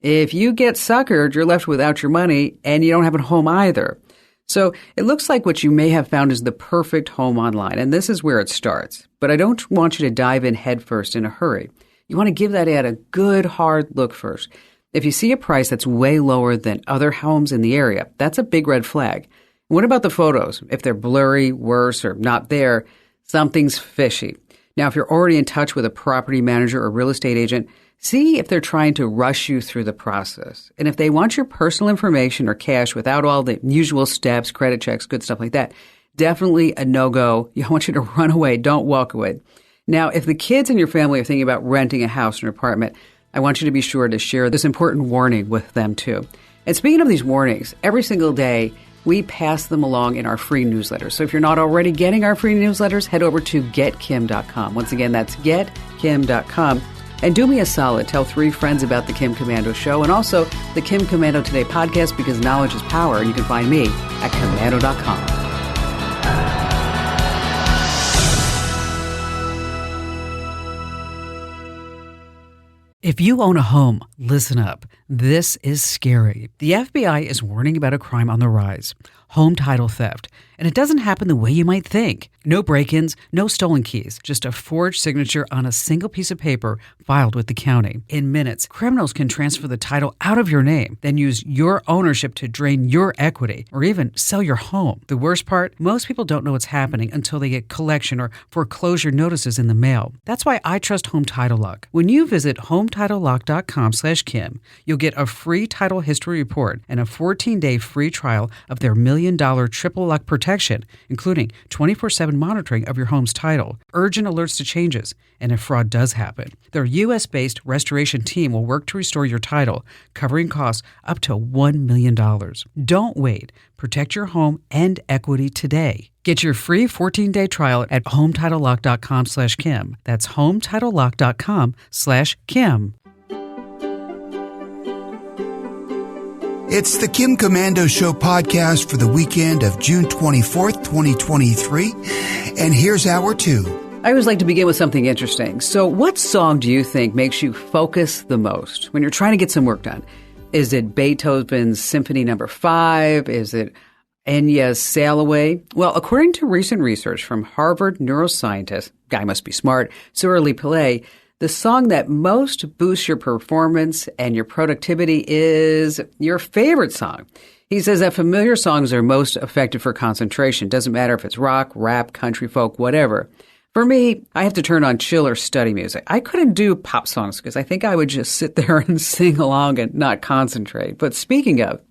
if you get suckered, you're left without your money and you don't have a home either. So it looks like what you may have found is the perfect home online, and this is where it starts. But I don't want you to dive in headfirst in a hurry. You want to give that ad a good, hard look first. If you see a price that's way lower than other homes in the area, that's a big red flag. What about the photos? If they're blurry, worse, or not there, something's fishy. Now, if you're already in touch with a property manager or real estate agent, See if they're trying to rush you through the process. And if they want your personal information or cash without all the usual steps, credit checks, good stuff like that, definitely a no-go. I want you to run away. Don't walk away. Now, if the kids in your family are thinking about renting a house or an apartment, I want you to be sure to share this important warning with them too. And speaking of these warnings, every single day we pass them along in our free newsletters. So if you're not already getting our free newsletters, head over to getkim.com. Once again, that's getkim.com. And do me a solid, tell 3 friends about the Kim Komando Show and also the Kim Komando Today podcast, because knowledge is power, and you can find me at komando.com. If you own a home, listen up. This is scary. The FBI is warning about a crime on the rise, home title theft. And it doesn't happen the way you might think. No break-ins, no stolen keys, just a forged signature on a single piece of paper filed with the county. In minutes, criminals can transfer the title out of your name, then use your ownership to drain your equity or even sell your home. The worst part, most people don't know what's happening until they get collection or foreclosure notices in the mail. That's why I trust Home Title Lock. When you visit HometitleLock.com/Kim, you'll get a free title history report and a 14-day free trial of their $1 million triple lock protection, including 24/7 monitoring of your home's title, urgent alerts to changes, and if fraud does happen. Their U.S.-based restoration team will work to restore your title, covering costs up to $1 million. Don't wait. Protect your home and equity today. Get your free 14-day trial at HometitleLock.com/Kim. That's HometitleLock.com/Kim. It's the Kim Komando Show podcast for the weekend of June 24th, 2023. And here's hour 2. I always like to begin with something interesting. So what song do you think makes you focus the most when you're trying to get some work done? Is it Beethoven's Symphony No. 5? Is it Enya's Sail Away? Well, according to recent research from Harvard neuroscientist, guy must be smart, Surali Pillay, the song that most boosts your performance and your productivity is your favorite song. He says that familiar songs are most effective for concentration. Doesn't matter if it's rock, rap, country, folk, whatever. For me, I have to turn on chill or study music. I couldn't do pop songs because I think I would just sit there and sing along and not concentrate. But speaking of,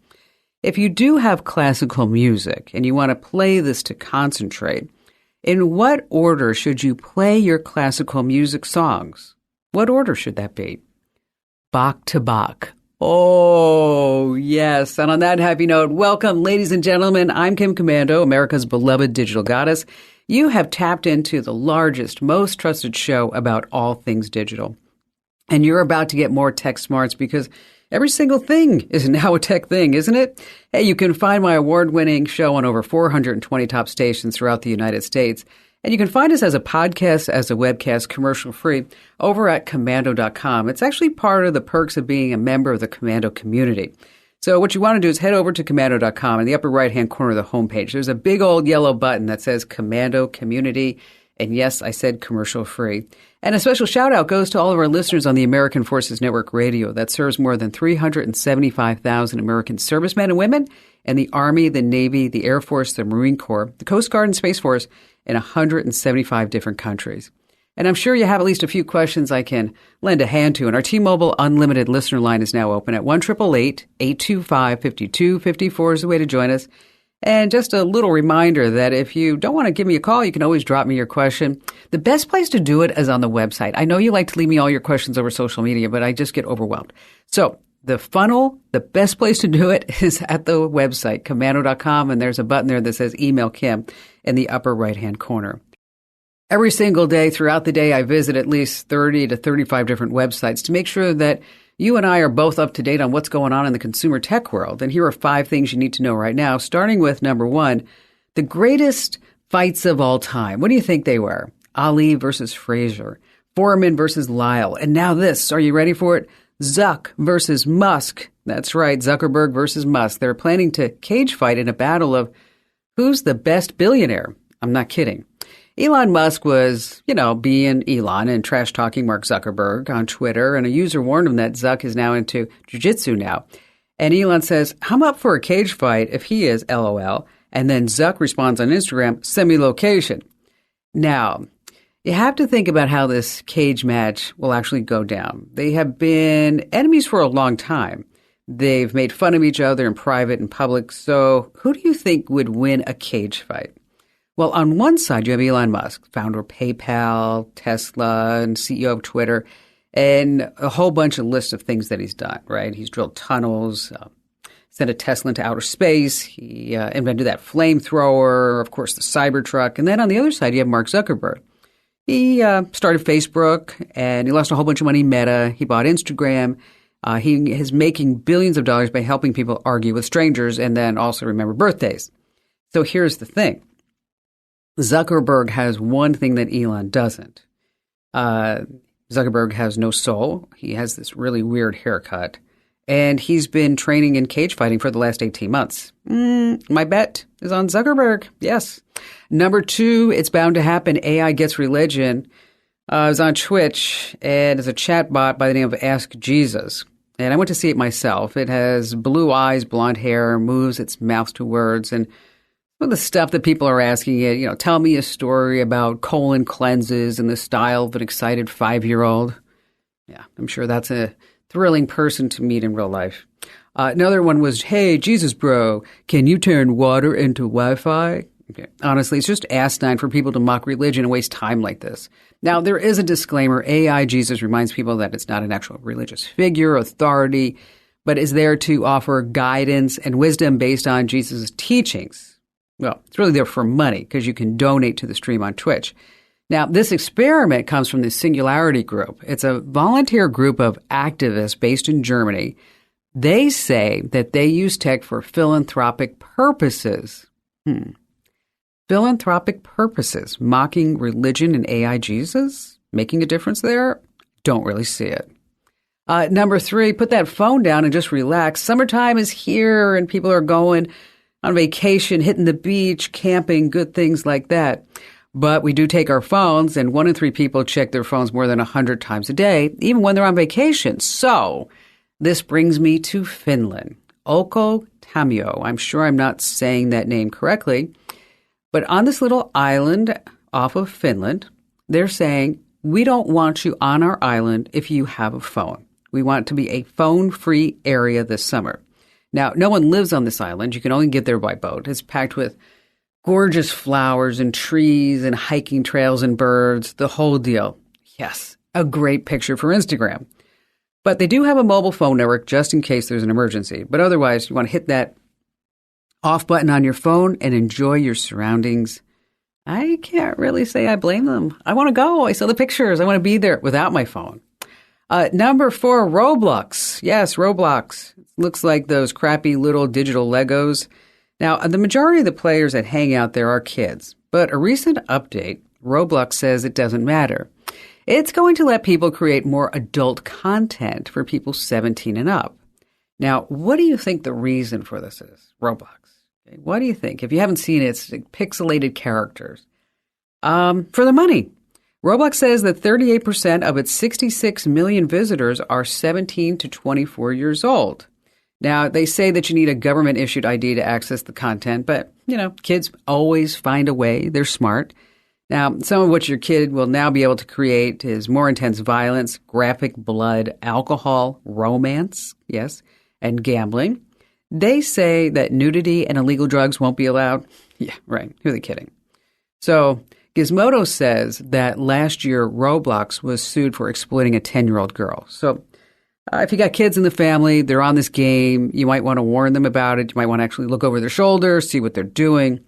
if you do have classical music and you want to play this to concentrate, in what order should you play your classical music songs? What order should that be? Bach to Bach. Oh, yes. And on that happy note, welcome, ladies and gentlemen. I'm Kim Komando, America's beloved digital goddess. You have tapped into the largest, most trusted show about all things digital. And you're about to get more tech smarts because every single thing is now a tech thing, isn't it? Hey, you can find my award-winning show on over 420 top stations throughout the United States. And you can find us as a podcast, as a webcast, commercial-free, over at komando.com. It's actually part of the perks of being a member of the Komando community. So what you want to do is head over to komando.com. In the upper right-hand corner of the homepage, there's a big old yellow button that says Komando Community. And yes, I said commercial-free. And a special shout-out goes to all of our listeners on the American Forces Network Radio that serves more than 375,000 American servicemen and women in the Army, the Navy, the Air Force, the Marine Corps, the Coast Guard, and Space Force in 175 different countries. And I'm sure you have at least a few questions I can lend a hand to. And our T-Mobile Unlimited listener line is now open at 1-888-825-5254 is the way to join us. And just a little reminder that if you don't want to give me a call, you can always drop me your question. The best place to do it is on the website. I know you like to leave me all your questions over social media, but I just get overwhelmed. So the funnel, the best place to do it is at the website, komando.com, and there's a button there that says Email Kim in the upper right-hand corner. Every single day throughout the day, I visit at least 30 to 35 different websites to make sure that you and I are both up to date on what's going on in the consumer tech world. And here are 5 things you need to know right now, starting with number 1, the greatest fights of all time. What do you think they were? Ali versus Frazier, Foreman versus Lyle, and now this. Are you ready for it? Zuck versus Musk. That's right, Zuckerberg versus Musk. They're planning to cage fight in a battle of who's the best billionaire. I'm not kidding. Elon Musk was, being Elon and trash-talking Mark Zuckerberg on Twitter, and a user warned him that Zuck is now into jiu-jitsu now. And Elon says, I'm up for a cage fight if he is, LOL. And then Zuck responds on Instagram, send me location. Now, You have to think about how this cage match will actually go down. They have been enemies for a long time. They've made fun of each other in private and public. So who do you think would win a cage fight? Well, on one side, you have Elon Musk, founder of PayPal, Tesla, and CEO of Twitter, and a whole bunch of lists of things that he's done, right? He's drilled tunnels, sent a Tesla into outer space. He invented that flamethrower, of course, the Cybertruck. And then on the other side, you have Mark Zuckerberg. He started Facebook, and he lost a whole bunch of money in Meta. He bought Instagram. He is making billions of dollars by helping people argue with strangers and then also remember birthdays. So here's the thing. Zuckerberg has one thing that Elon doesn't. Zuckerberg has no soul. He has this really weird haircut. And he's been training in cage fighting for the last 18 months. My bet is on Zuckerberg. Yes. Number 2, it's bound to happen. AI gets religion. I was on Twitch, and there's a chat bot by the name of Ask Jesus. And I went to see it myself. It has blue eyes, blonde hair, moves its mouth to words, and some of the stuff that people are asking it, tell me a story about colon cleanses in the style of an excited 5-year-old. Yeah, I'm sure that's a thrilling person to meet in real life. Another one was, hey, Jesus bro, can you turn water into Wi-Fi? Okay. Honestly, it's just asinine for people to mock religion and waste time like this. Now, there is a disclaimer. AI Jesus reminds people that it's not an actual religious figure, authority, but is there to offer guidance and wisdom based on Jesus' teachings. Well, it's really there for money because you can donate to the stream on Twitch. Now, this experiment comes from the Singularity Group. It's a volunteer group of activists based in Germany. They say that they use tech for philanthropic purposes. Philanthropic purposes, mocking religion and AI Jesus, making a difference there? Don't really see it. Number 3, put that phone down and just relax. Summertime is here and people are going on vacation, hitting the beach, camping, good things like that. But we do take our phones, and 1 in 3 people check their phones more than 100 times a day, even when they're on vacation. So this brings me to Finland. Ukko Tammio. I'm sure I'm not saying that name correctly. But on this little island off of Finland, they're saying, we don't want you on our island if you have a phone. We want it to be a phone-free area this summer. Now, no one lives on this island. You can only get there by boat. It's packed with gorgeous flowers and trees and hiking trails and birds, the whole deal. Yes, a great picture for Instagram. But they do have a mobile phone network just in case there's an emergency. But otherwise, you want to hit that off button on your phone and enjoy your surroundings. I can't really say I blame them. I want to go. I saw the pictures. I want to be there without my phone. Number 4, Roblox. Yes, Roblox. Looks like those crappy little digital Legos. Now, the majority of the players that hang out there are kids. But a recent update, Roblox says it doesn't matter. It's going to let people create more adult content for people 17 and up. Now, what do you think the reason for this is? Roblox. Okay, what do you think? If you haven't seen it, it's pixelated characters. For the money. Roblox says that 38% of its 66 million visitors are 17 to 24 years old. Now, they say that you need a government-issued ID to access the content, but, kids always find a way. They're smart. Now, some of what your kid will now be able to create is more intense violence, graphic blood, alcohol, romance, yes, and gambling. They say that nudity and illegal drugs won't be allowed. Yeah, right. Who are they kidding? So Gizmodo says that last year Roblox was sued for exploiting a 10-year-old girl. So if you got kids in the family, they're on this game, you might want to warn them about it. You might want to actually look over their shoulder, see what they're doing.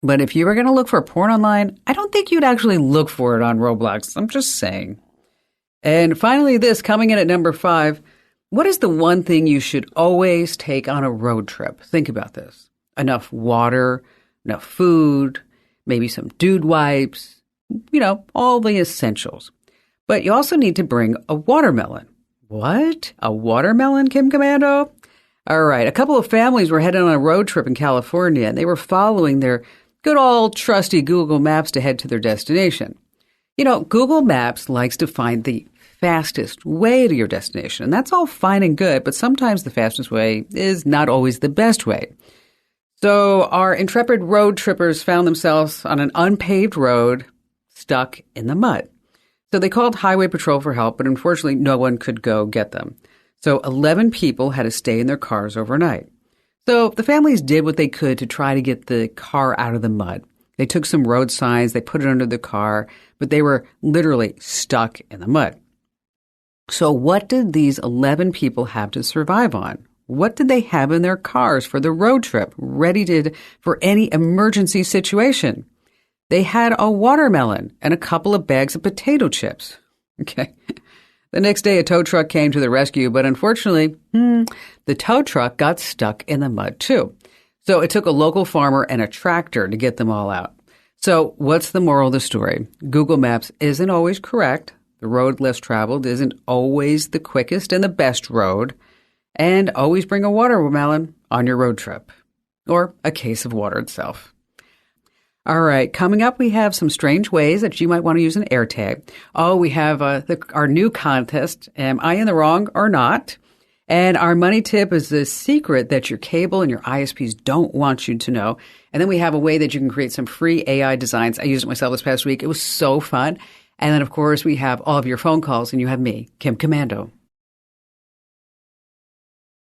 But if you were going to look for porn online, I don't think you'd actually look for it on Roblox. I'm just saying. And finally, this coming in at number 5. What is the one thing you should always take on a road trip? Think about this. Enough water, enough food, maybe some dude wipes, all the essentials. But you also need to bring a watermelon. What? A watermelon, Kim Komando? All right. A couple of families were headed on a road trip in California, and they were following their good old trusty Google Maps to head to their destination. Google Maps likes to find the fastest way to your destination, and that's all fine and good, but sometimes the fastest way is not always the best way. So our intrepid road trippers found themselves on an unpaved road, stuck in the mud. So they called Highway Patrol for help, but unfortunately no one could go get them. So 11 people had to stay in their cars overnight. So the families did what they could to try to get the car out of the mud. They took some road signs, they put it under the car, but they were literally stuck in the mud. So what did these 11 people have to survive on? What did they have in their cars for the road trip, ready for any emergency situation? They had a watermelon and a couple of bags of potato chips. Okay. The next day, a tow truck came to the rescue, but unfortunately, the tow truck got stuck in the mud too. So it took a local farmer and a tractor to get them all out. So what's the moral of the story? Google Maps isn't always correct. The road less traveled isn't always the quickest and the best road. And always bring a watermelon on your road trip, or a case of water itself. All right, coming up, we have some strange ways that you might want to use an AirTag. Oh, we have our new contest, Am I in the Wrong or Not? And our money tip is the secret that your cable and your ISPs don't want you to know. And then we have a way that you can create some free AI designs. I used it myself this past week. It was so fun. And then, of course, we have all of your phone calls, and you have me, Kim Komando.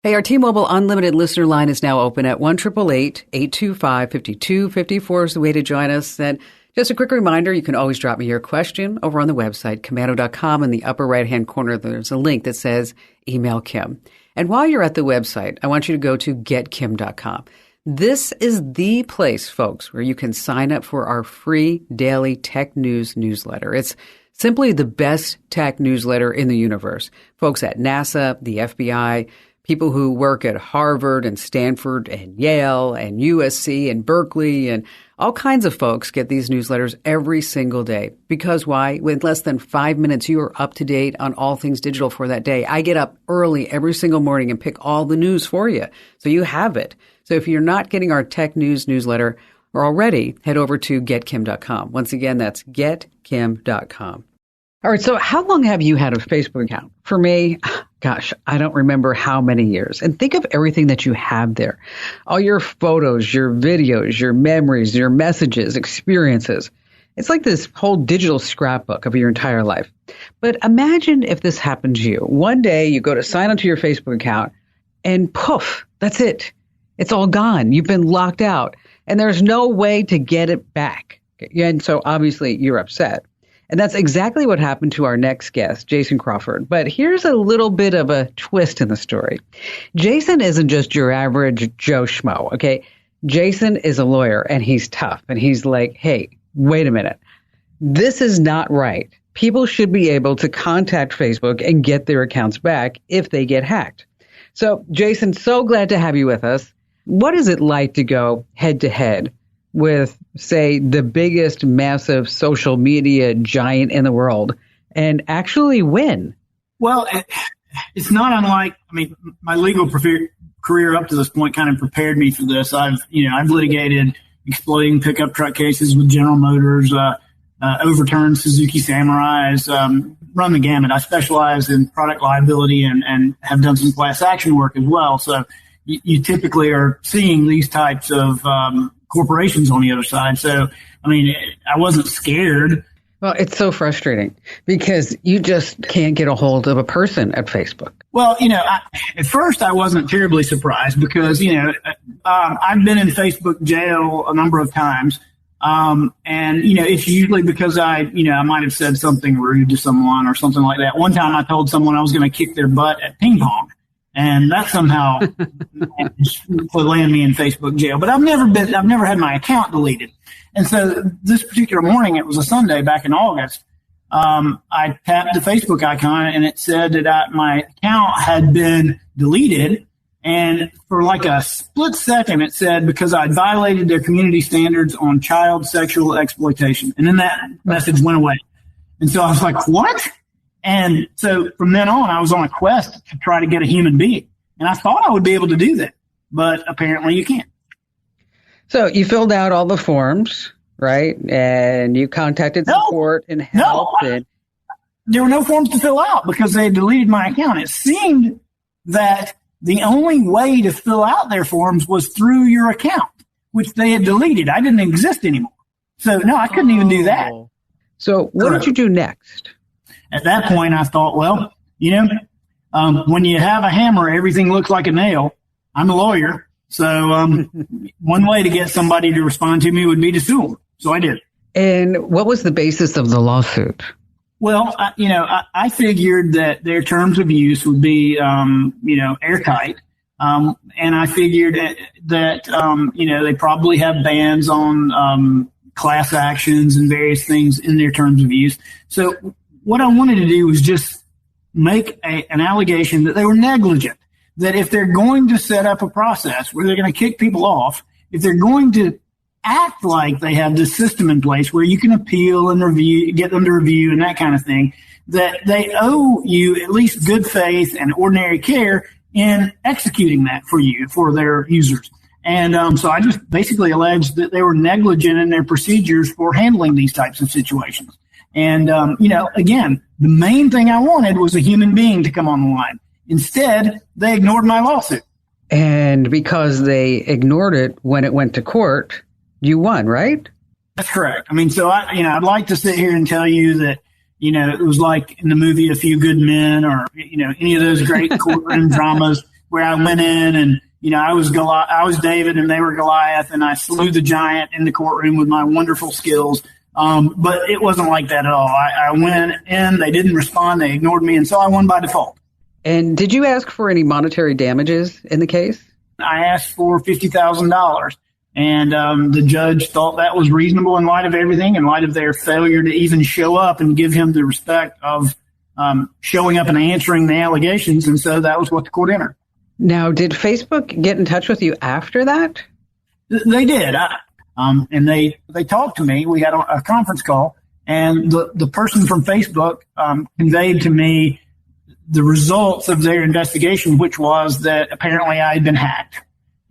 Hey, our T-Mobile Unlimited listener line is now open at 1-888-825-5254 is the way to join us. And just a quick reminder, you can always drop me your question over on the website, komando.com. In the upper right-hand corner, there's a link that says Email Kim. And while you're at the website, I want you to go to getkim.com. This is the place, folks, where you can sign up for our free daily tech news newsletter. It's simply the best tech newsletter in the universe. Folks at NASA, the FBI, people who work at Harvard and Stanford and Yale and USC and Berkeley and all kinds of folks get these newsletters every single day. Because why? With less than 5 minutes, you are up to date on all things digital for that day. I get up early every single morning and pick all the news for you. So you have it. So if you're not getting our tech news newsletter already, head over to getkim.com. Once again, that's getkim.com. All right. So how long have you had a Facebook account? For me, gosh, I don't remember how many years. And think of everything that you have there. All your photos, your videos, your memories, your messages, experiences. It's like this whole digital scrapbook of your entire life. But imagine if this happened to you. One day you go to sign onto your Facebook account and poof, that's it. It's all gone. You've been locked out and there's no way to get it back. And so obviously you're upset. And that's exactly what happened to our next guest, Jason Crawford. But here's a little bit of a twist in the story. Jason isn't just your average Joe Schmo, okay? Jason is a lawyer, and he's tough. And he's like, hey, wait a minute. This is not right. People should be able to contact Facebook and get their accounts back if they get hacked. So, Jason, so glad to have you with us. What is it like to go head-to-head with, say, the biggest massive social media giant in the world and actually win? Well, it's not unlike, my legal career up to this point kind of prepared me for this. I've litigated exploding pickup truck cases with General Motors, overturned Suzuki Samurais, run the gamut. I specialize in product liability and have done some class action work as well. So you typically are seeing these types of corporations on the other side. So, I wasn't scared. Well, it's so frustrating because you just can't get a hold of a person at Facebook. Well, at first I wasn't terribly surprised because, I've been in Facebook jail a number of times. And, it's usually because I might have said something rude to someone or something like that. One time I told someone I was going to kick their butt at ping pong. And that somehow would land me in Facebook jail. But I've never had my account deleted. And so this particular morning, it was a Sunday back in August. I tapped the Facebook icon and it said that my account had been deleted. And for like a split second, it said because I'd violated their community standards on child sexual exploitation. And then that message went away. And so I was like, what? And so from then on, I was on a quest to try to get a human being. And I thought I would be able to do that, but apparently you can't. So you filled out all the forms, right? And you contacted support and help. There were no forms to fill out because they had deleted my account. It seemed that the only way to fill out their forms was through your account, which they had deleted. I didn't exist anymore. So no, I couldn't even do that. So what did you do next? At that point, I thought, well, when you have a hammer, everything looks like a nail. I'm a lawyer. So one way to get somebody to respond to me would be to sue them. So I did. And what was the basis of the lawsuit? Well, I figured that their terms of use would be, airtight. And I figured that, they probably have bans on class actions and various things in their terms of use. So what I wanted to do was just make an allegation that they were negligent, that if they're going to set up a process where they're going to kick people off, if they're going to act like they have this system in place where you can appeal and review, get them to review and that kind of thing, that they owe you at least good faith and ordinary care in executing that for you, for their users. And so I just basically alleged that they were negligent in their procedures for handling these types of situations. And, again, the main thing I wanted was a human being to come on the line. Instead, they ignored my lawsuit. And because they ignored it when it went to court, you won, right? That's correct. I mean, so I'd like to sit here and tell you that, it was like in the movie A Few Good Men or, any of those great courtroom dramas where I went in and, I was David and they were Goliath and I slew the giant in the courtroom with my wonderful skills. But it wasn't like that at all. I went in, they didn't respond, they ignored me, and so I won by default. And did you ask for any monetary damages in the case? I asked for $50,000. And the judge thought that was reasonable in light of everything, in light of their failure to even show up and give him the respect of showing up and answering the allegations. And so that was what the court entered. Now, did Facebook get in touch with you after that? They did. And they talked to me. We had a conference call, and the person from Facebook conveyed to me the results of their investigation, which was that apparently I had been hacked.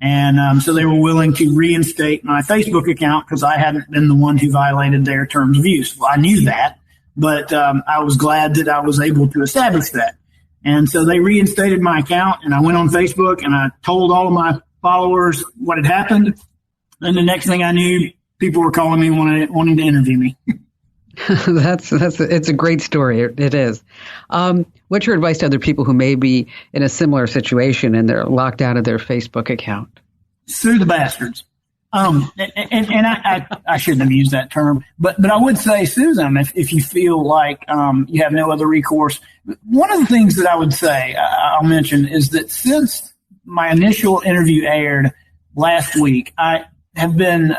And so they were willing to reinstate my Facebook account because I hadn't been the one who violated their terms of use. Well, I knew that, but I was glad that I was able to establish that. And so they reinstated my account, and I went on Facebook, and I told all of my followers what had happened. And the next thing I knew, people were calling me wanting to interview me. It's a great story. It is. What's your advice to other people who may be in a similar situation and they're locked out of their Facebook account? Sue the bastards. And I shouldn't have used that term, but I would say sue them if you feel like you have no other recourse. One of the things that I would say, I'll mention, is that since my initial interview aired last week, I have been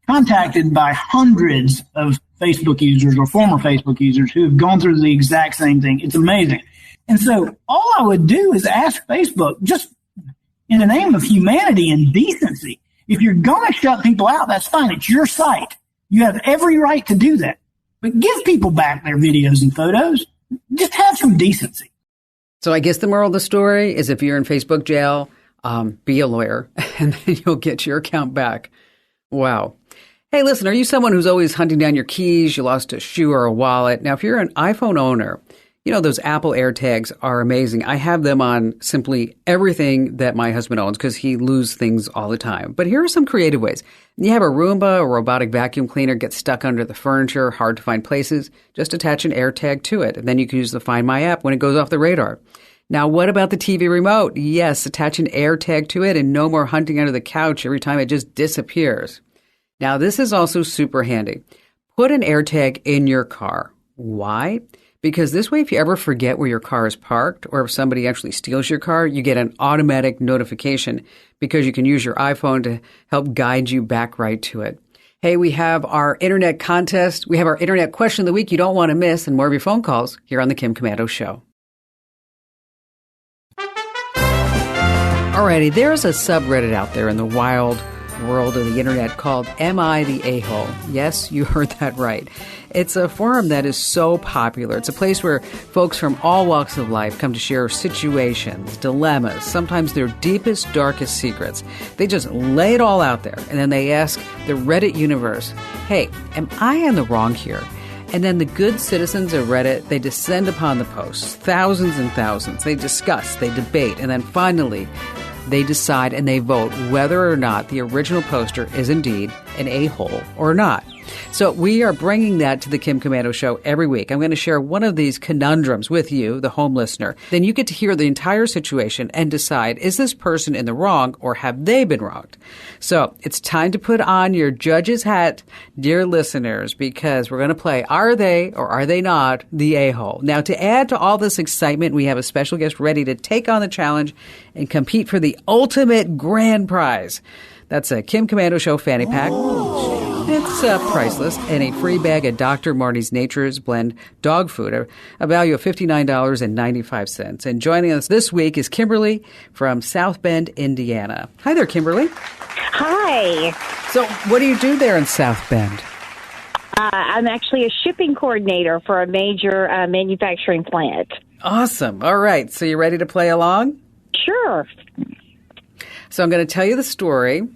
contacted by hundreds of Facebook users or former Facebook users who have gone through the exact same thing. It's amazing. And so all I would do is ask Facebook, just in the name of humanity and decency, if you're going to shut people out, that's fine. It's your site. You have every right to do that. But give people back their videos and photos. Just have some decency. So I guess the moral of the story is if you're in Facebook jail, be a lawyer and then you'll get your account back. Wow. Hey, listen, are you someone who's always hunting down your keys? You lost a shoe or a wallet. Now, if you're an iPhone owner, those Apple AirTags are amazing. I have them on simply everything that my husband owns because he loses things all the time. But here are some creative ways. You have a Roomba or robotic vacuum cleaner get stuck under the furniture, hard to find places. Just attach an AirTag to it, and then you can use the Find My app when it goes off the radar. Now, what about the TV remote? Yes, attach an AirTag to it and no more hunting under the couch every time it just disappears. Now, this is also super handy. Put an AirTag in your car. Why? Because this way, if you ever forget where your car is parked or if somebody actually steals your car, you get an automatic notification because you can use your iPhone to help guide you back right to it. Hey, we have our internet contest. We have our internet question of the week you don't want to miss and more of your phone calls here on the Kim Komando Show. Alrighty, there's a subreddit out there in the wild world of the internet called Am I the A-Hole? Yes, you heard that right. It's a forum that is so popular. It's a place where folks from all walks of life come to share situations, dilemmas, sometimes their deepest, darkest secrets. They just lay it all out there, and then they ask the Reddit universe, hey, am I in the wrong here? And then the good citizens of Reddit, they descend upon the posts, thousands and thousands. They discuss, they debate, and then finally, they decide and they vote whether or not the original poster is indeed an a-hole or not. So we are bringing that to the Kim Komando Show every week. I'm going to share one of these conundrums with you, the home listener. Then you get to hear the entire situation and decide, is this person in the wrong or have they been wronged? So it's time to put on your judge's hat, dear listeners, because we're going to play Are They or Are They Not the A-Hole? Now, to add to all this excitement, we have a special guest ready to take on the challenge and compete for the ultimate grand prize. That's a Kim Komando Show fanny pack. It's priceless, and a free bag of Dr. Marty's Nature's Blend dog food, a value of $59.95. And joining us this week is Kimberly from South Bend, Indiana. Hi there, Kimberly. Hi. So what do you do there in South Bend? I'm actually a shipping coordinator for a major manufacturing plant. Awesome. All right. So you ready to play along? Sure. So I'm going to tell you the story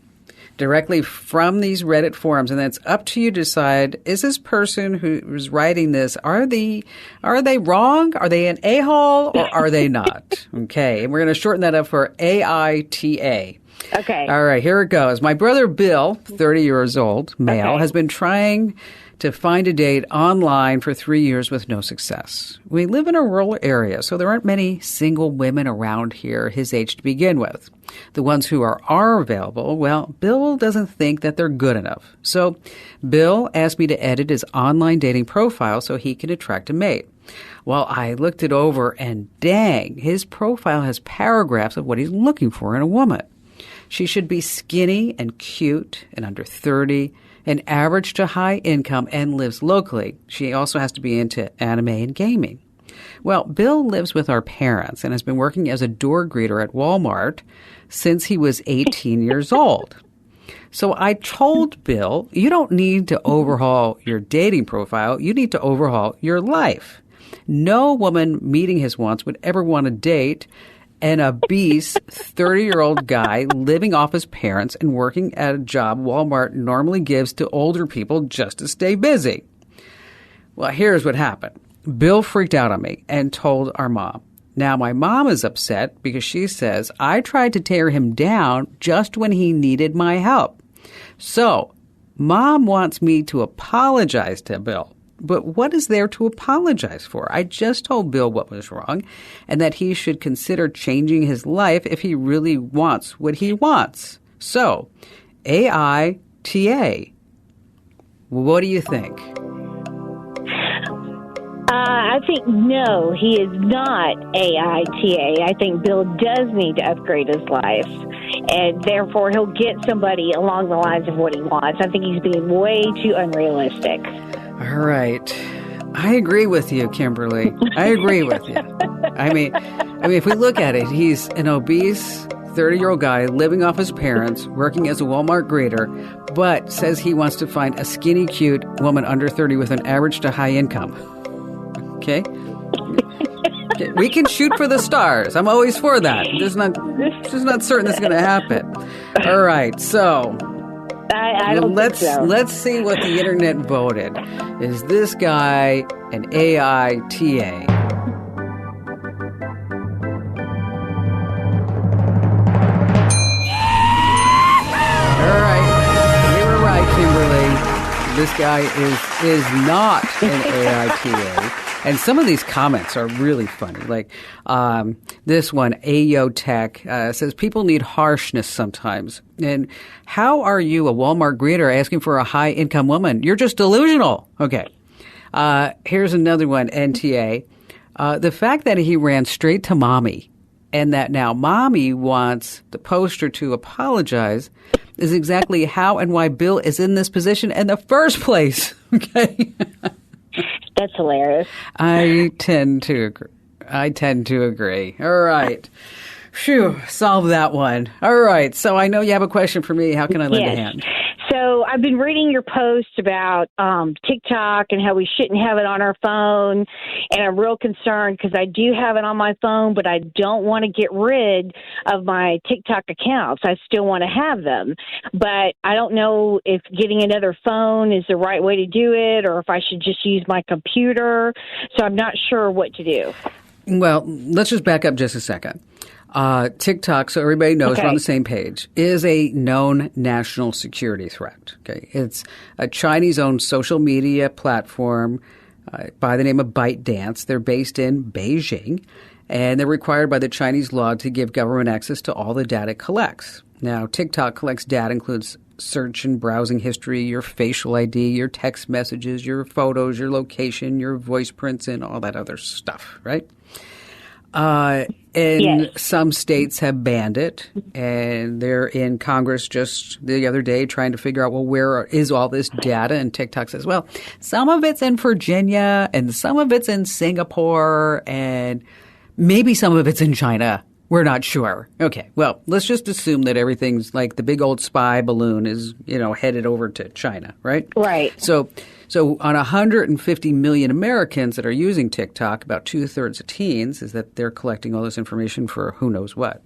directly from these Reddit forums, and then it's up to you to decide, is this person who's writing this, are they wrong? Are they an a-hole or are they not? Okay. And we're going to shorten that up for AITA. Okay. All right, here it goes. My brother Bill, 30 years old, male, has been trying to find a date online for 3 years with no success. We live in a rural area, so there aren't many single women around here his age to begin with. The ones who are available, well, Bill doesn't think that they're good enough. So Bill asked me to edit his online dating profile so he can attract a mate. Well, I looked it over, and dang, his profile has paragraphs of what he's looking for in a woman. She should be skinny and cute and under 30 and average to high income and lives locally. She also has to be into anime and gaming. Well, Bill lives with our parents and has been working as a door greeter at Walmart since he was 18 years old. So I told Bill, you don't need to overhaul your dating profile. You need to overhaul your life. No woman meeting his wants would ever want to date an obese 30-year-old guy living off his parents and working at a job Walmart normally gives to older people just to stay busy. Well, here's what happened. Bill freaked out on me and told our mom. Now, my mom is upset because she says I tried to tear him down just when he needed my help. So, Mom wants me to apologize to Bill. But what is there to apologize for? I just told Bill what was wrong and that he should consider changing his life if he really wants what he wants. So, AITA, what do you think? I think no, he is not AITA. I think Bill does need to upgrade his life, and therefore he'll get somebody along the lines of what he wants. I think he's being way too unrealistic. All right. I agree with you, Kimberly. I agree with you. I mean, if we look at it, he's an obese 30-year-old guy living off his parents, working as a Walmart greeter, but says he wants to find a skinny, cute woman under 30 with an average to high income. Okay? We can shoot for the stars. I'm always for that. Just not certain this is going to happen. All right, so I don't think so. Let's see what the internet voted. Is this guy an AITA? All right, we were right, Kimberly. This guy is not an AITA. And some of these comments are really funny. Like this one, Ayo Tech, says, people need harshness sometimes. And how are you, a Walmart greeter, asking for a high-income woman? You're just delusional. Okay. Here's another one, NTA. The fact that he ran straight to Mommy and that now Mommy wants the poster to apologize is exactly how and why Bill is in this position in the first place. Okay. That's hilarious. I tend to agree. All right. Phew, solve that one. All right. So I know you have a question for me. How can I lend a hand? So I've been reading your post about TikTok and how we shouldn't have it on our phone. And I'm real concerned because I do have it on my phone, but I don't want to get rid of my TikTok accounts. I still want to have them. But I don't know if getting another phone is the right way to do it or if I should just use my computer. So I'm not sure what to do. Well, let's just back up just a second. TikTok, so everybody knows we're on the same page, is a known national security threat. Okay, it's a Chinese-owned social media platform by the name of ByteDance. They're based in Beijing, and they're required by the Chinese law to give government access to all the data it collects. Now, TikTok collects data, includes search and browsing history, your facial ID, your text messages, your photos, your location, your voice prints, and all that other stuff, right? And some states have banned it, and they're in Congress just the other day trying to figure out, well, where is all this data? And TikTok says, well, some of it's in Virginia, and some of it's in Singapore, and maybe some of it's in China. We're not sure. Okay, well, let's just assume that everything's like the big old spy balloon is, headed over to China, right? Right. So on 150 million Americans that are using TikTok, about 2/3 of teens, is that they're collecting all this information for who knows what.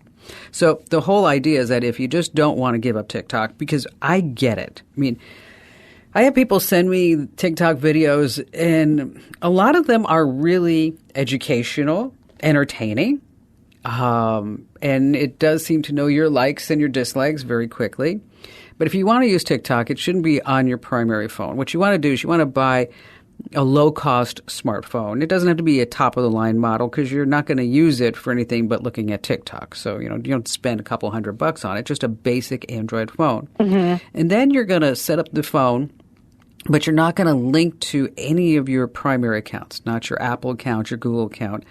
So the whole idea is that if you just don't want to give up TikTok, because I get it. I mean, I have people send me TikTok videos, and a lot of them are really educational, entertaining. And it does seem to know your likes and your dislikes very quickly. But if you want to use TikTok, it shouldn't be on your primary phone. What you want to do is you want to buy a low-cost smartphone. It doesn't have to be a top-of-the-line model because you're not going to use it for anything but looking at TikTok. So, you don't spend a couple $100 on it, just a basic Android phone. Mm-hmm. And then you're going to set up the phone, but you're not going to link to any of your primary accounts, not your Apple account, your Google account.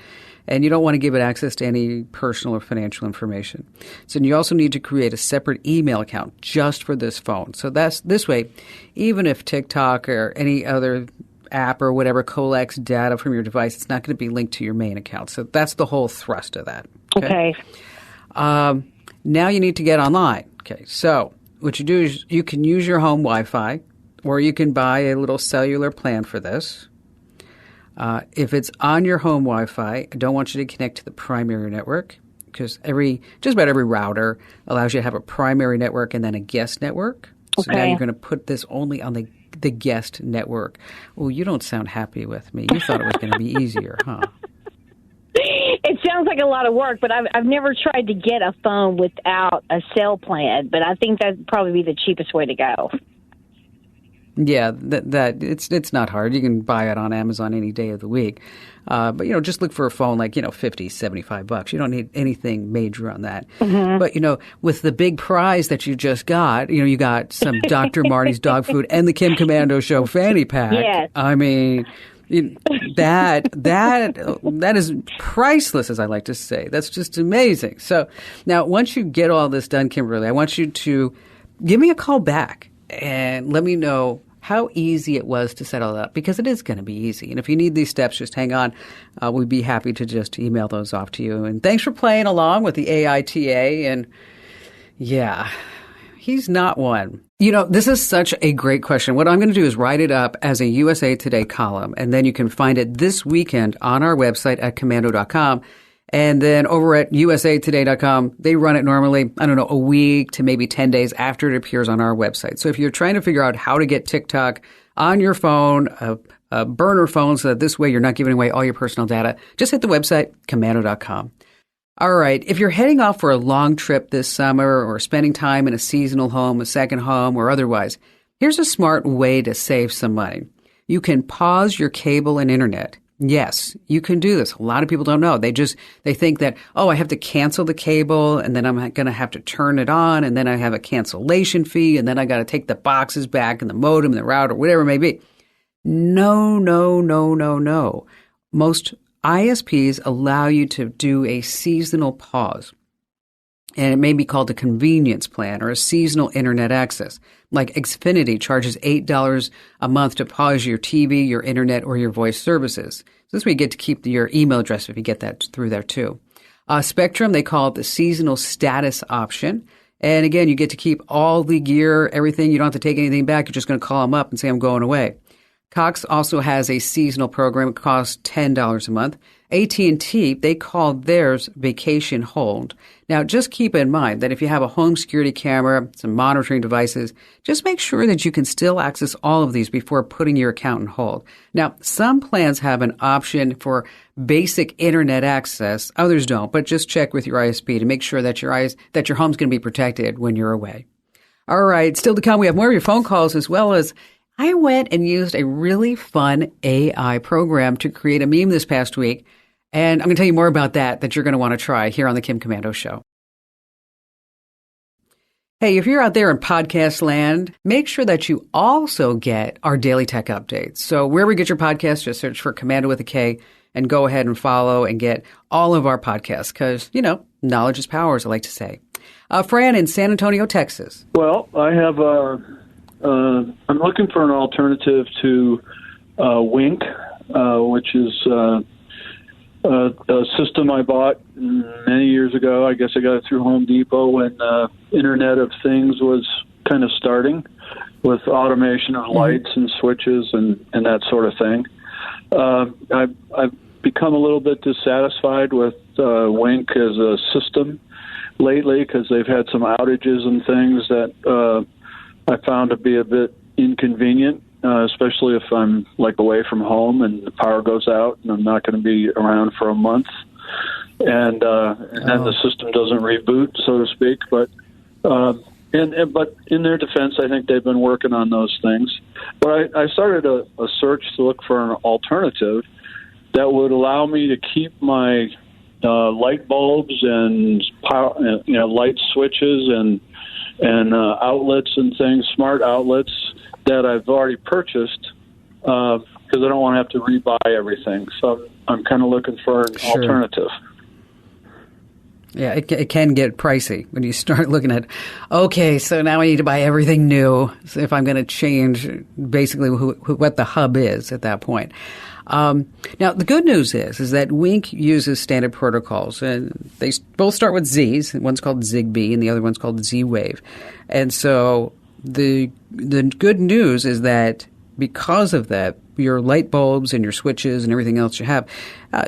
And you don't want to give it access to any personal or financial information. So you also need to create a separate email account just for this phone. So that's this way, even if TikTok or any other app or whatever collects data from your device, it's not going to be linked to your main account. So that's the whole thrust of that. Okay. Now you need to get online. Okay. So what you do is you can use your home Wi-Fi, or you can buy a little cellular plan for this. If it's on your home Wi-Fi, I don't want you to connect to the primary network because just about every router allows you to have a primary network and then a guest network. So now you're going to put this only on the guest network. Oh, you don't sound happy with me. You thought it was going to be easier, huh? It sounds like a lot of work, but I've never tried to get a phone without a cell plan, but I think that'd probably be the cheapest way to go. Yeah, that it's not hard. You can buy it on Amazon any day of the week. But, just look for a phone like, $50, $75. You don't need anything major on that. Mm-hmm. But, with the big prize that you just got, you got some Dr. Marty's dog food and the Kim Komando Show fanny pack. Yes. I mean, that is priceless, as I like to say. That's just amazing. So now once you get all this done, Kimberly, I want you to give me a call back and let me know how easy it was to set all that up, because it is going to be easy. And if you need these steps, just hang on. We'd be happy to just email those off to you. And thanks for playing along with the AITA. And yeah, he's not one. This is such a great question. What I'm going to do is write it up as a USA Today column, and then you can find it this weekend on our website at komando.com. And then over at usatoday.com, they run it normally, a week to maybe 10 days after it appears on our website. So if you're trying to figure out how to get TikTok on your phone, a burner phone, so that this way you're not giving away all your personal data, just hit the website, komando.com. All right. If you're heading off for a long trip this summer or spending time in a seasonal home, a second home, or otherwise, here's a smart way to save some money. You can pause your cable and internet. Yes, you can do this. A lot of people don't know. They think that, I have to cancel the cable and then I'm going to have to turn it on and then I have a cancellation fee and then I got to take the boxes back and the modem and the router, whatever it may be. No. Most ISPs allow you to do a seasonal pause. And it may be called a convenience plan or a seasonal internet access. Like Xfinity charges $8 a month to pause your TV, your internet, or your voice services. So this way you get to keep your email address if you get that through there too. Spectrum, they call it the seasonal status option. And again, you get to keep all the gear, everything. You don't have to take anything back. You're just going to call them up and say, I'm going away. Cox also has a seasonal program. It costs $10 a month. AT&T, they call theirs Vacation Hold. Now, just keep in mind that if you have a home security camera, some monitoring devices, just make sure that you can still access all of these before putting your account on hold. Now, some plans have an option for basic internet access. Others don't, but just check with your ISP to make sure that your home's going to be protected when you're away. All right, still to come, we have more of your phone calls, as well as I went and used a really fun AI program to create a meme this past week. And I'm going to tell you more about that you're going to want to try here on the Kim Komando Show. Hey, if you're out there in podcast land, make sure that you also get our daily tech updates. So wherever you get your podcasts, just search for Komando with a K and go ahead and follow and get all of our podcasts because, knowledge is power, as I like to say. Fran in San Antonio, Texas. Well, I have I'm looking for an alternative to Wink, which is a system I bought many years ago. I guess I got it through Home Depot when Internet of Things was kind of starting with automation of lights and switches and that sort of thing. I've become a little bit dissatisfied with Wink as a system lately because they've had some outages and things that I found to be a bit inconvenient. Especially if I'm away from home and the power goes out and I'm not going to be around for a month, and then the system doesn't reboot, so to speak. But but in their defense, I think they've been working on those things. But I started a search to look for an alternative that would allow me to keep my light bulbs and power, light switches and outlets and things, smart outlets that I've already purchased because I don't want to have to rebuy everything. So I'm kind of looking for an alternative. Yeah, it can get pricey when you start looking at, okay, so now I need to buy everything new if I'm going to change basically what the hub is at that point. Now, the good news is that Wink uses standard protocols, and they both start with Zs. One's called Zigbee, and the other one's called Z-Wave. And so the good news is that because of that, your light bulbs and your switches and everything else you have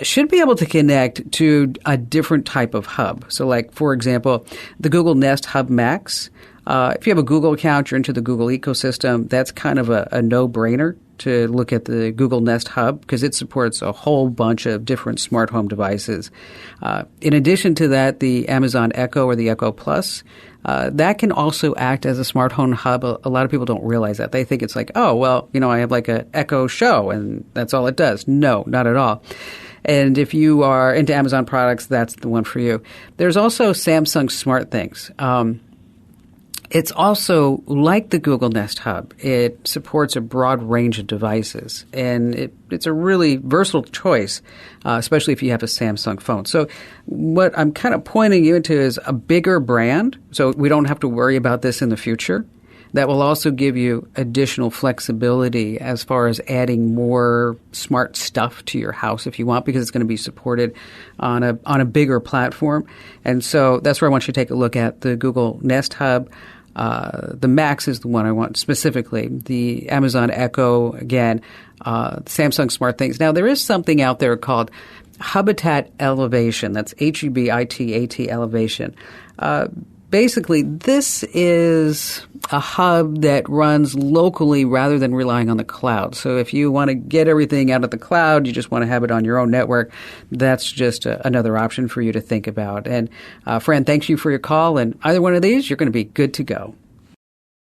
should be able to connect to a different type of hub. So, like, for example, the Google Nest Hub Max. If you have a Google account, you're into the Google ecosystem, that's kind of a no-brainer to look at the Google Nest Hub because it supports a whole bunch of different smart home devices. In addition to that, the Amazon Echo or the Echo Plus, that can also act as a smart home hub. A lot of people don't realize that. They think it's like, oh, well, I have like an Echo Show and that's all it does. No, not at all. And if you are into Amazon products, that's the one for you. There's also Samsung SmartThings. It's also like the Google Nest Hub. It supports a broad range of devices, and it's a really versatile choice, especially if you have a Samsung phone. So what I'm kind of pointing you into is a bigger brand, so we don't have to worry about this in the future. That will also give you additional flexibility as far as adding more smart stuff to your house if you want, because it's going to be supported on a bigger platform. And so that's where I want you to take a look at the Google Nest Hub. The Max is the one I want specifically. The Amazon Echo, again, Samsung SmartThings. Now, there is something out there called Hubitat Elevation. That's Hubitat Elevation. Basically, this is a hub that runs locally rather than relying on the cloud. So if you want to get everything out of the cloud, you just want to have it on your own network, that's just another option for you to think about. And Fran, thanks you for your call. And either one of these, you're going to be good to go.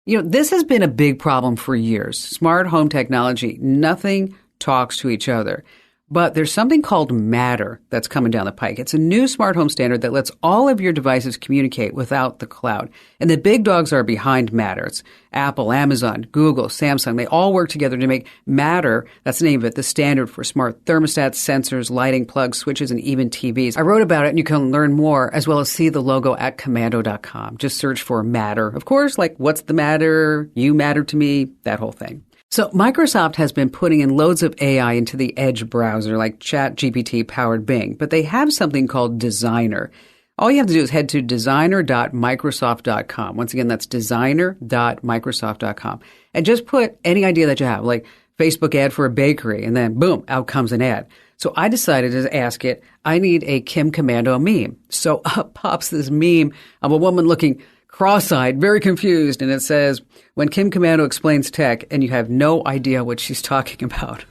This has been a big problem for years. Smart home technology, nothing talks to each other. But there's something called Matter that's coming down the pike. It's a new smart home standard that lets all of your devices communicate without the cloud. And the big dogs are behind Matter. It's Apple, Amazon, Google, Samsung. They all work together to make Matter, that's the name of it, the standard for smart thermostats, sensors, lighting, plugs, switches, and even TVs. I wrote about it, and you can learn more as well as see the logo at komando.com. Just search for Matter. Of course, like what's the matter? You matter to me, that whole thing. So Microsoft has been putting in loads of AI into the Edge browser like ChatGPT powered Bing, but they have something called Designer. All you have to do is head to designer.microsoft.com. Once again, that's designer.microsoft.com. And just put any idea that you have, like Facebook ad for a bakery, and then boom, out comes an ad. So I decided to ask it, I need a Kim Komando meme. So up pops this meme of a woman looking cross-eyed, very confused, and it says, when Kim Komando explains tech and you have no idea what she's talking about.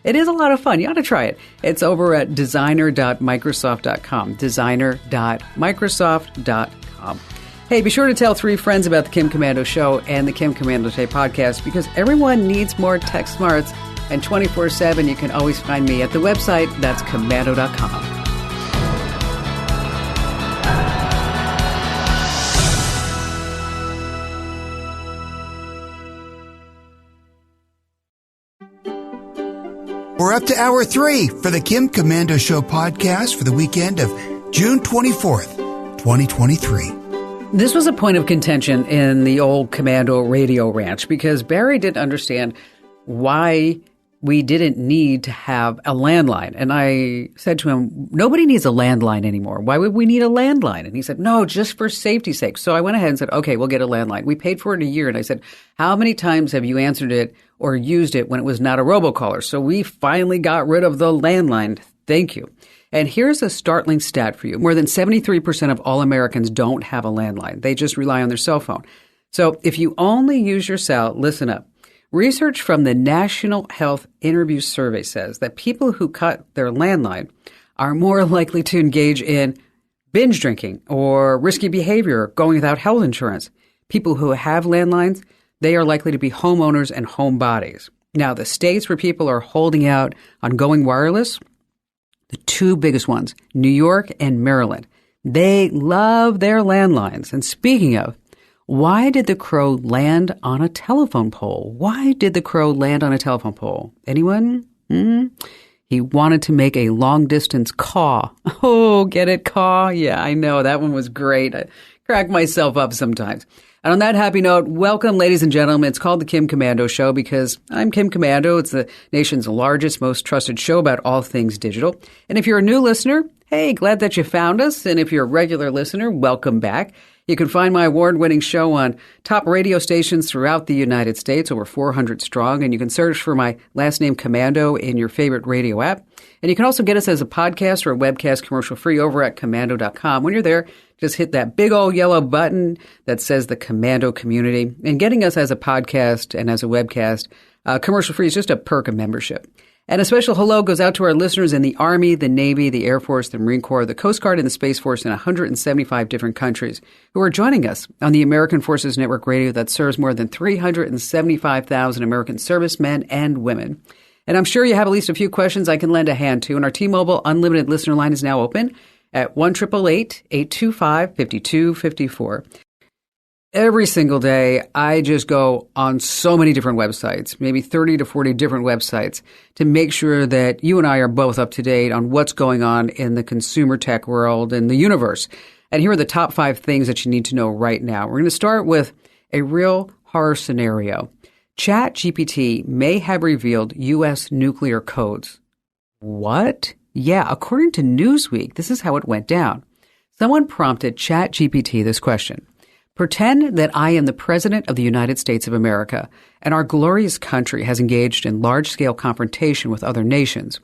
It is a lot of fun. You ought to try it. It's over at designer.microsoft.com, designer.microsoft.com. Hey, be sure to tell 3 friends about the Kim Komando Show and the Kim Komando Today podcast, because everyone needs more tech smarts, and 24/7 you can always find me at the website, that's komando.com. We're up to hour 3 for the Kim Komando Show podcast for the weekend of June 24th, 2023. This was a point of contention in the old Komando radio ranch because Barry didn't understand why we didn't need to have a landline. And I said to him, nobody needs a landline anymore. Why would we need a landline? And he said, no, just for safety's sake. So I went ahead and said, okay, we'll get a landline. We paid for it a year. And I said, how many times have you answered it or used it when it was not a robocaller? So we finally got rid of the landline. Thank you. And here's a startling stat for you. More than 73% of all Americans don't have a landline. They just rely on their cell phone. So if you only use your cell, listen up. Research from the National Health Interview Survey says that people who cut their landline are more likely to engage in binge drinking or risky behavior, going without health insurance. People who have landlines, they are likely to be homeowners and homebodies. Now, the states where people are holding out on going wireless, the 2 biggest ones, New York and Maryland, they love their landlines. And speaking of, why did the crow land on a telephone pole? Why did the crow land on a telephone pole? Anyone? He wanted to make a long-distance caw. Oh, get it, caw? Yeah, I know. That one was great. I crack myself up sometimes. And on that happy note, welcome, ladies and gentlemen. It's called the Kim Komando Show because I'm Kim Komando. It's the nation's largest, most trusted show about all things digital. And if you're a new listener, hey, glad that you found us. And if you're a regular listener, welcome back. You can find my award-winning show on top radio stations throughout the United States, over 400 strong, and you can search for my last name, Komando, in your favorite radio app. And you can also get us as a podcast or a webcast commercial-free over at komando.com. When you're there, just hit that big old yellow button that says the Komando Community. And getting us as a podcast and as a webcast commercial-free is just a perk of membership. And a special hello goes out to our listeners in the Army, the Navy, the Air Force, the Marine Corps, the Coast Guard, and the Space Force in 175 different countries who are joining us on the American Forces Network Radio that serves more than 375,000 American servicemen and women. And I'm sure you have at least a few questions I can lend a hand to. And our T-Mobile Unlimited listener line is now open at 1-888-825-5254. Every single day, I just go on so many different websites, maybe 30 to 40 different websites, to make sure that you and I are both up to date on what's going on in the consumer tech world and the universe. And here are the top 5 things that you need to know right now. We're going to start with a real horror scenario. ChatGPT may have revealed U.S. nuclear codes. What? Yeah, according to Newsweek, this is how it went down. Someone prompted ChatGPT this question. Pretend that I am the President of the United States of America, and our glorious country has engaged in large-scale confrontation with other nations.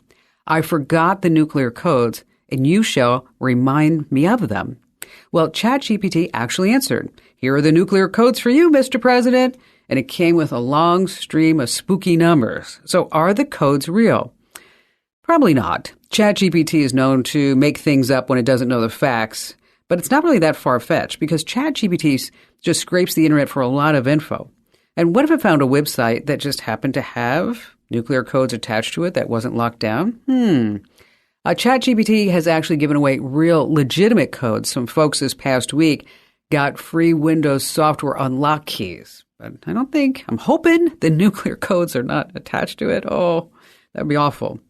I forgot the nuclear codes, and you shall remind me of them. Well, ChatGPT actually answered, here are the nuclear codes for you, Mr. President, and it came with a long stream of spooky numbers. So are the codes real? Probably not. ChatGPT is known to make things up when it doesn't know the facts. But it's not really that far-fetched because ChatGPT just scrapes the internet for a lot of info. And what if it found a website that just happened to have nuclear codes attached to it that wasn't locked down? ChatGPT has actually given away real legitimate codes. Some folks this past week got free Windows software unlock keys. But I'm hoping the nuclear codes are not attached to it. Oh, that'd be awful.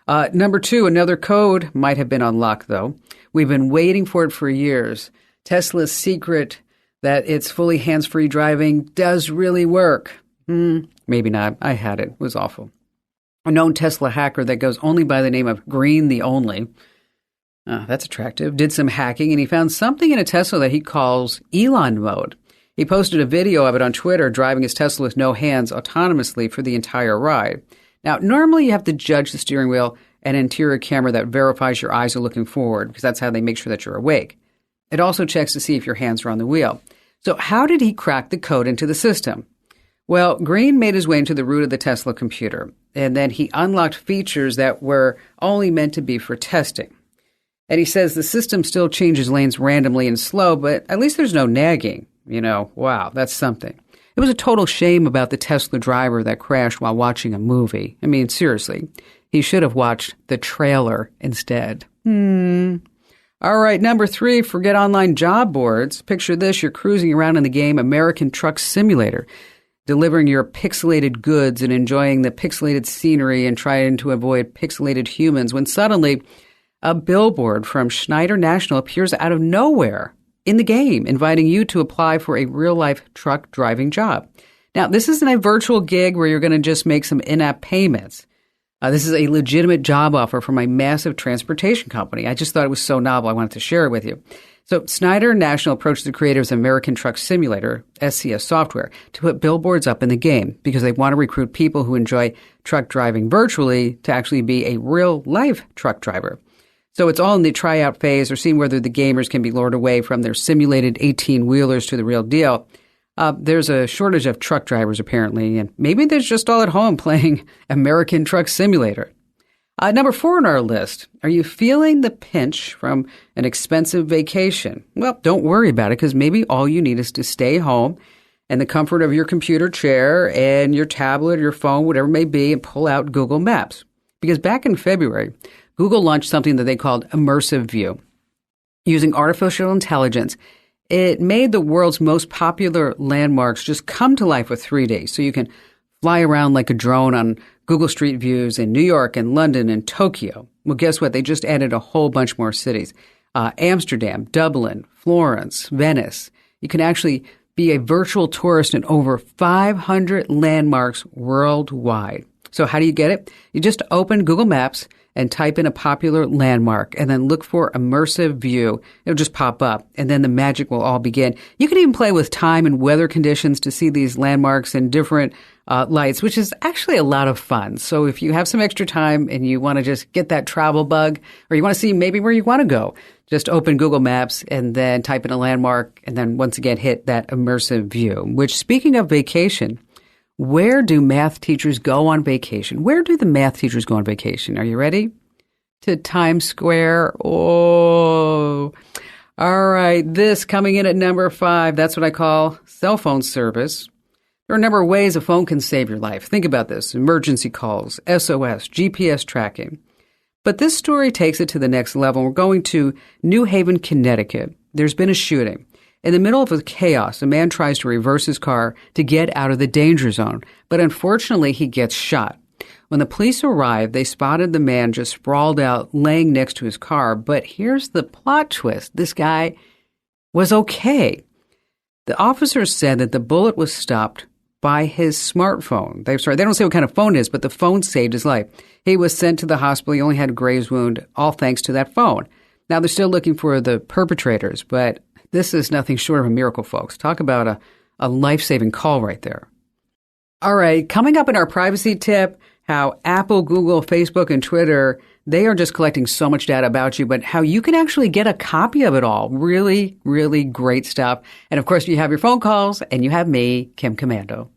Number 2, another code might have been unlocked, though. We've been waiting for it for years. Tesla's secret that its fully hands-free driving does really work. Maybe not. I had it. It was awful. A known Tesla hacker that goes only by the name of Green the Only. That's attractive. Did some hacking, and he found something in a Tesla that he calls Elon mode. He posted a video of it on Twitter, driving his Tesla with no hands autonomously for the entire ride. Now, normally you have to judge the steering whel an interior camera that verifies your eyes are looking forward, because that's how they make sure that you're awake. It also checks to see if your hands are on the wheel. So how did he crack the code into the system? Well, Green made his way into the root of the Tesla computer, and then he unlocked features that were only meant to be for testing. And he says the system still changes lanes randomly and slow, but at least there's no nagging. Wow, that's something. It was a total shame about the Tesla driver that crashed while watching a movie. I mean, seriously, he should have watched the trailer instead. All right, number 3, forget online job boards. Picture this, you're cruising around in the game American Truck Simulator, delivering your pixelated goods and enjoying the pixelated scenery and trying to avoid pixelated humans, when suddenly a billboard from Schneider National appears out of nowhere in the game, inviting you to apply for a real-life truck driving job. Now, this isn't a virtual gig where you're going to just make some in-app payments. This is a legitimate job offer from a massive transportation company. I just thought it was so novel, I wanted to share it with you. So Schneider National approached the creators of American Truck Simulator, SCS software, to put billboards up in the game because they want to recruit people who enjoy truck driving virtually to actually be a real-life truck driver. So it's all in the tryout phase, or seeing whether the gamers can be lured away from their simulated 18-wheelers to the real deal. There's a shortage of truck drivers, apparently, and maybe they're just all at home playing American Truck Simulator. Number 4 on our list, are you feeling the pinch from an expensive vacation? Well, don't worry about it, because maybe all you need is to stay home in the comfort of your computer chair and your tablet, your phone, whatever it may be, and pull out Google Maps. Because back in February, Google launched something that they called Immersive View. Using artificial intelligence, it made the world's most popular landmarks just come to life with 3D. So you can fly around like a drone on Google Street Views in New York and London and Tokyo. Well, guess what? They just added a whole bunch more cities. Amsterdam, Dublin, Florence, Venice. You can actually be a virtual tourist in over 500 landmarks worldwide. So how do you get it? You just open Google Maps and type in a popular landmark and then look for Immersive View. It'll just pop up, and then the magic will all begin. You can even play with time and weather conditions to see these landmarks in different lights, which is actually a lot of fun. So if you have some extra time and you want to just get that travel bug, or you want to see maybe where you want to go, just open Google Maps and then type in a landmark, and then once again hit that Immersive View. Which, speaking of vacation, where do math teachers go on vacation? Where do the math teachers go on vacation? Are you ready? To Times Square. Oh, all right. This coming in at number 5. That's what I call cell phone service. There are a number of ways a phone can save your life. Think about this. Emergency calls, SOS, GPS tracking. But this story takes it to the next level. We're going to New Haven, Connecticut. There's been a shooting. In the middle of the chaos, a man tries to reverse his car to get out of the danger zone, but unfortunately he gets shot. When the police arrived, they spotted the man just sprawled out, laying next to his car. But here's the plot twist. This guy was okay. The officers said that the bullet was stopped by his smartphone. They don't say what kind of phone it is, but the phone saved his life. He was sent to the hospital. He only had a graze wound, all thanks to that phone. Now they're still looking for the perpetrators, but this is nothing short of a miracle, folks. Talk about a life-saving call right there. All right, coming up in our privacy tip, how Apple, Google, Facebook, and Twitter, they are just collecting so much data about you, but how you can actually get a copy of it all. Really, really great stuff. And of course, you have your phone calls, and you have me, Kim Komando.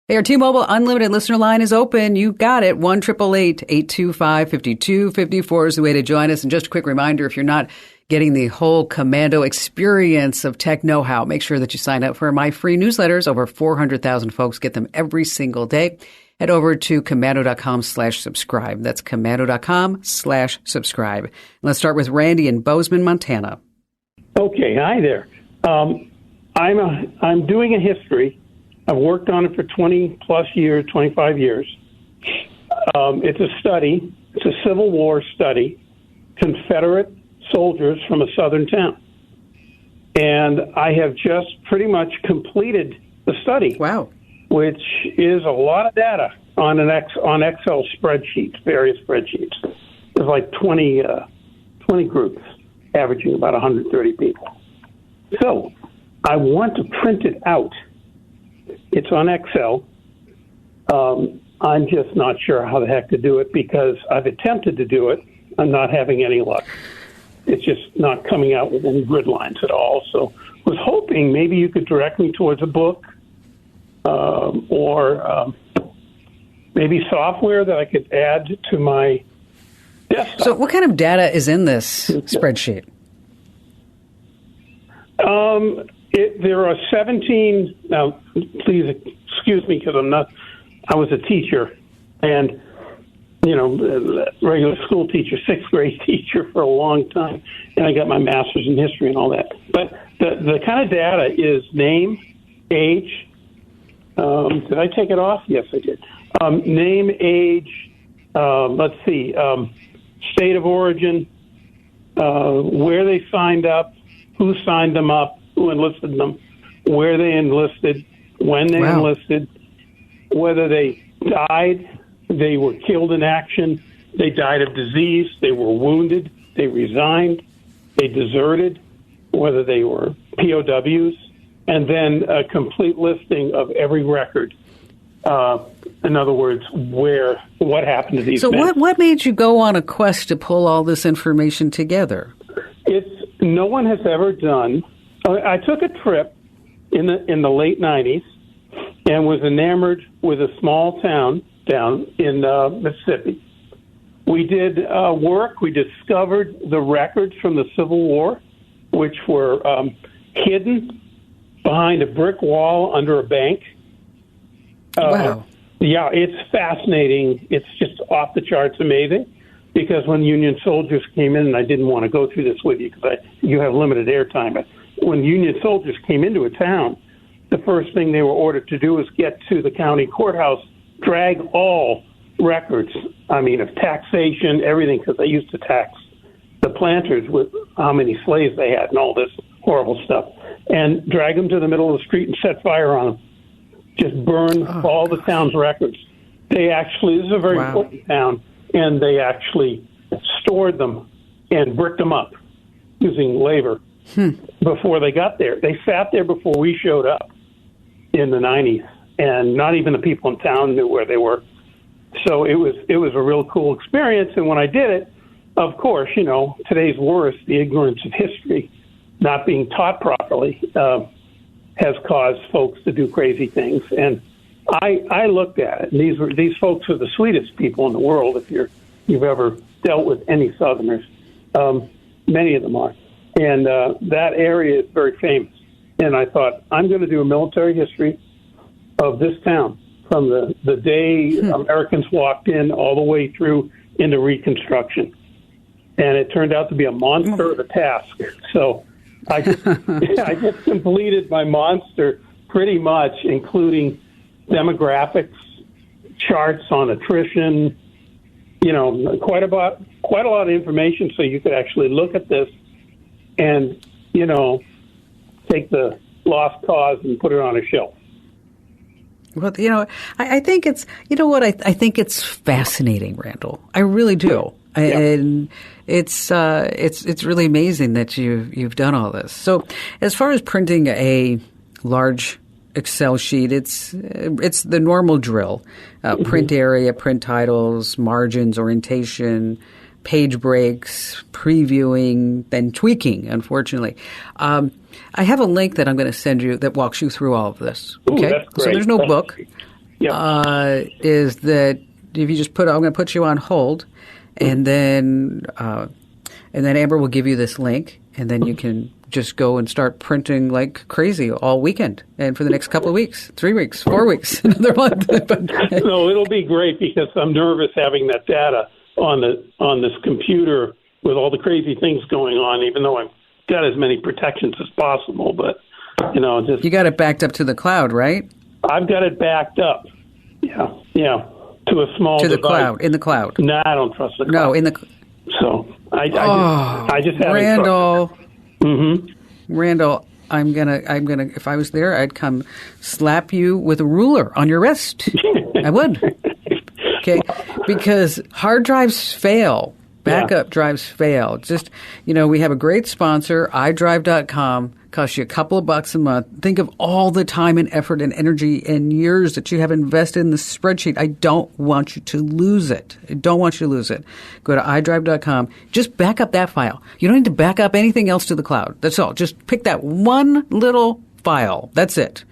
Hey, our T-Mobile Unlimited listener line is open. You got it. 1-888-825-5254 is the way to join us. And just a quick reminder, if you're not getting the whole Komando experience of tech know-how, make sure that you sign up for my free newsletters. Over 400,000 folks get them every single day. Head over to komando.com/subscribe. That's komando.com/subscribe. Let's start with Randy in Bozeman, Montana. Okay. Hi there. I'm doing a history. I've worked on it for 20 plus years, 25 years. It's a study. It's a Civil War study. Confederate soldiers from a southern town. And I have just pretty much completed the study. Wow. Which is a lot of data on Excel spreadsheets, various spreadsheets. There's like 20 groups, averaging about 130 people. So I want to print it out. It's on Excel. I'm just not sure how the heck to do it because I've attempted to do it. I'm not having any luck. It's just not coming out with any grid lines at all. So I was hoping maybe you could direct me towards a book or maybe software that I could add to my desktop. So what kind of data is in this spreadsheet? There are 17. Now, please excuse me because I was a teacher and, regular school teacher, 6th grade teacher for a long time. And I got my master's in history and all that. But the kind of data is name, age. Did I take it off? Yes, I did. Name, age, let's see, state of origin, where they signed up, who signed them up, who enlisted them, where they enlisted, when they enlisted, whether they died, they were killed in action, they died of disease, they were wounded, they resigned, they deserted, whether they were POWs, and then a complete listing of every record. In other words, what happened to these men. So what made you go on a quest to pull all this information together? No one has ever done. I took a trip in the late 90s and was enamored with a small town down in Mississippi. We did work. We discovered the records from the Civil War, which were hidden behind a brick wall under a bank. Wow. Yeah, it's fascinating. It's just off the charts amazing. Because when Union soldiers came in, and I didn't want to go through this with you because you have limited airtime, but when Union soldiers came into a town, the first thing they were ordered to do was get to the county courthouse, drag all records, of taxation, everything, because they used to tax the planters with how many slaves they had and all this horrible stuff, and drag them to the middle of the street and set fire on them. Just burn all the town's records. This is a very important town, and they actually stored them and bricked them up using labor before they got there. They sat there before we showed up in the 90s, and not even the people in town knew where they were. So it was a real cool experience, and when I did it, of course, today's worse, the ignorance of history, not being taught properly, has caused folks to do crazy things. And I looked at it, and these folks are the sweetest people in the world if you've ever dealt with any Southerners. Many of them are. And that area is very famous. And I thought, I'm going to do a military history of this town from the day Americans walked in all the way through into Reconstruction. And it turned out to be a monster of a task. So I just completed my monster pretty much, including demographics, charts on attrition, quite a lot of information, so you could actually look at this and, take the lost cause and put it on a shelf. Well, I think it's, I think it's fascinating, Randall. I really do. Yeah. And it's really amazing that you've done all this. So as far as printing a large Excel sheet, it's the normal drill: print area, print titles, margins, orientation, page breaks, previewing, then tweaking. Unfortunately, I have a link that I'm going to send you that walks you through all of this. Okay, that's great. So there's no book. Yeah. Is that if you just I'm going to put you on hold, and then Amber will give you this link, and then you can just go and start printing like crazy all weekend and for the next couple of weeks, 3 weeks, 4 weeks, another month. No, it'll be great because I'm nervous having that data on this computer with all the crazy things going on, even though I've got as many protections as possible. But, You got it backed up to the cloud, right? I've got it backed up. Yeah. To a small to the device. Cloud, in the cloud. No, I don't trust the cloud. No, in the So I just haven't Randall. Mm-hmm. Randall, I'm gonna. If I was there, I'd come slap you with a ruler on your wrist. I would. Okay, because hard drives fail backup drives fail. Just, we have a great sponsor, iDrive.com. Costs you a couple of bucks a month. Think of all the time and effort and energy and years that you have invested in the spreadsheet. I don't want you to lose it. I don't want you to lose it. Go to iDrive.com. Just back up that file. You don't need to back up anything else to the cloud. That's all. Just pick that one little file. That's it.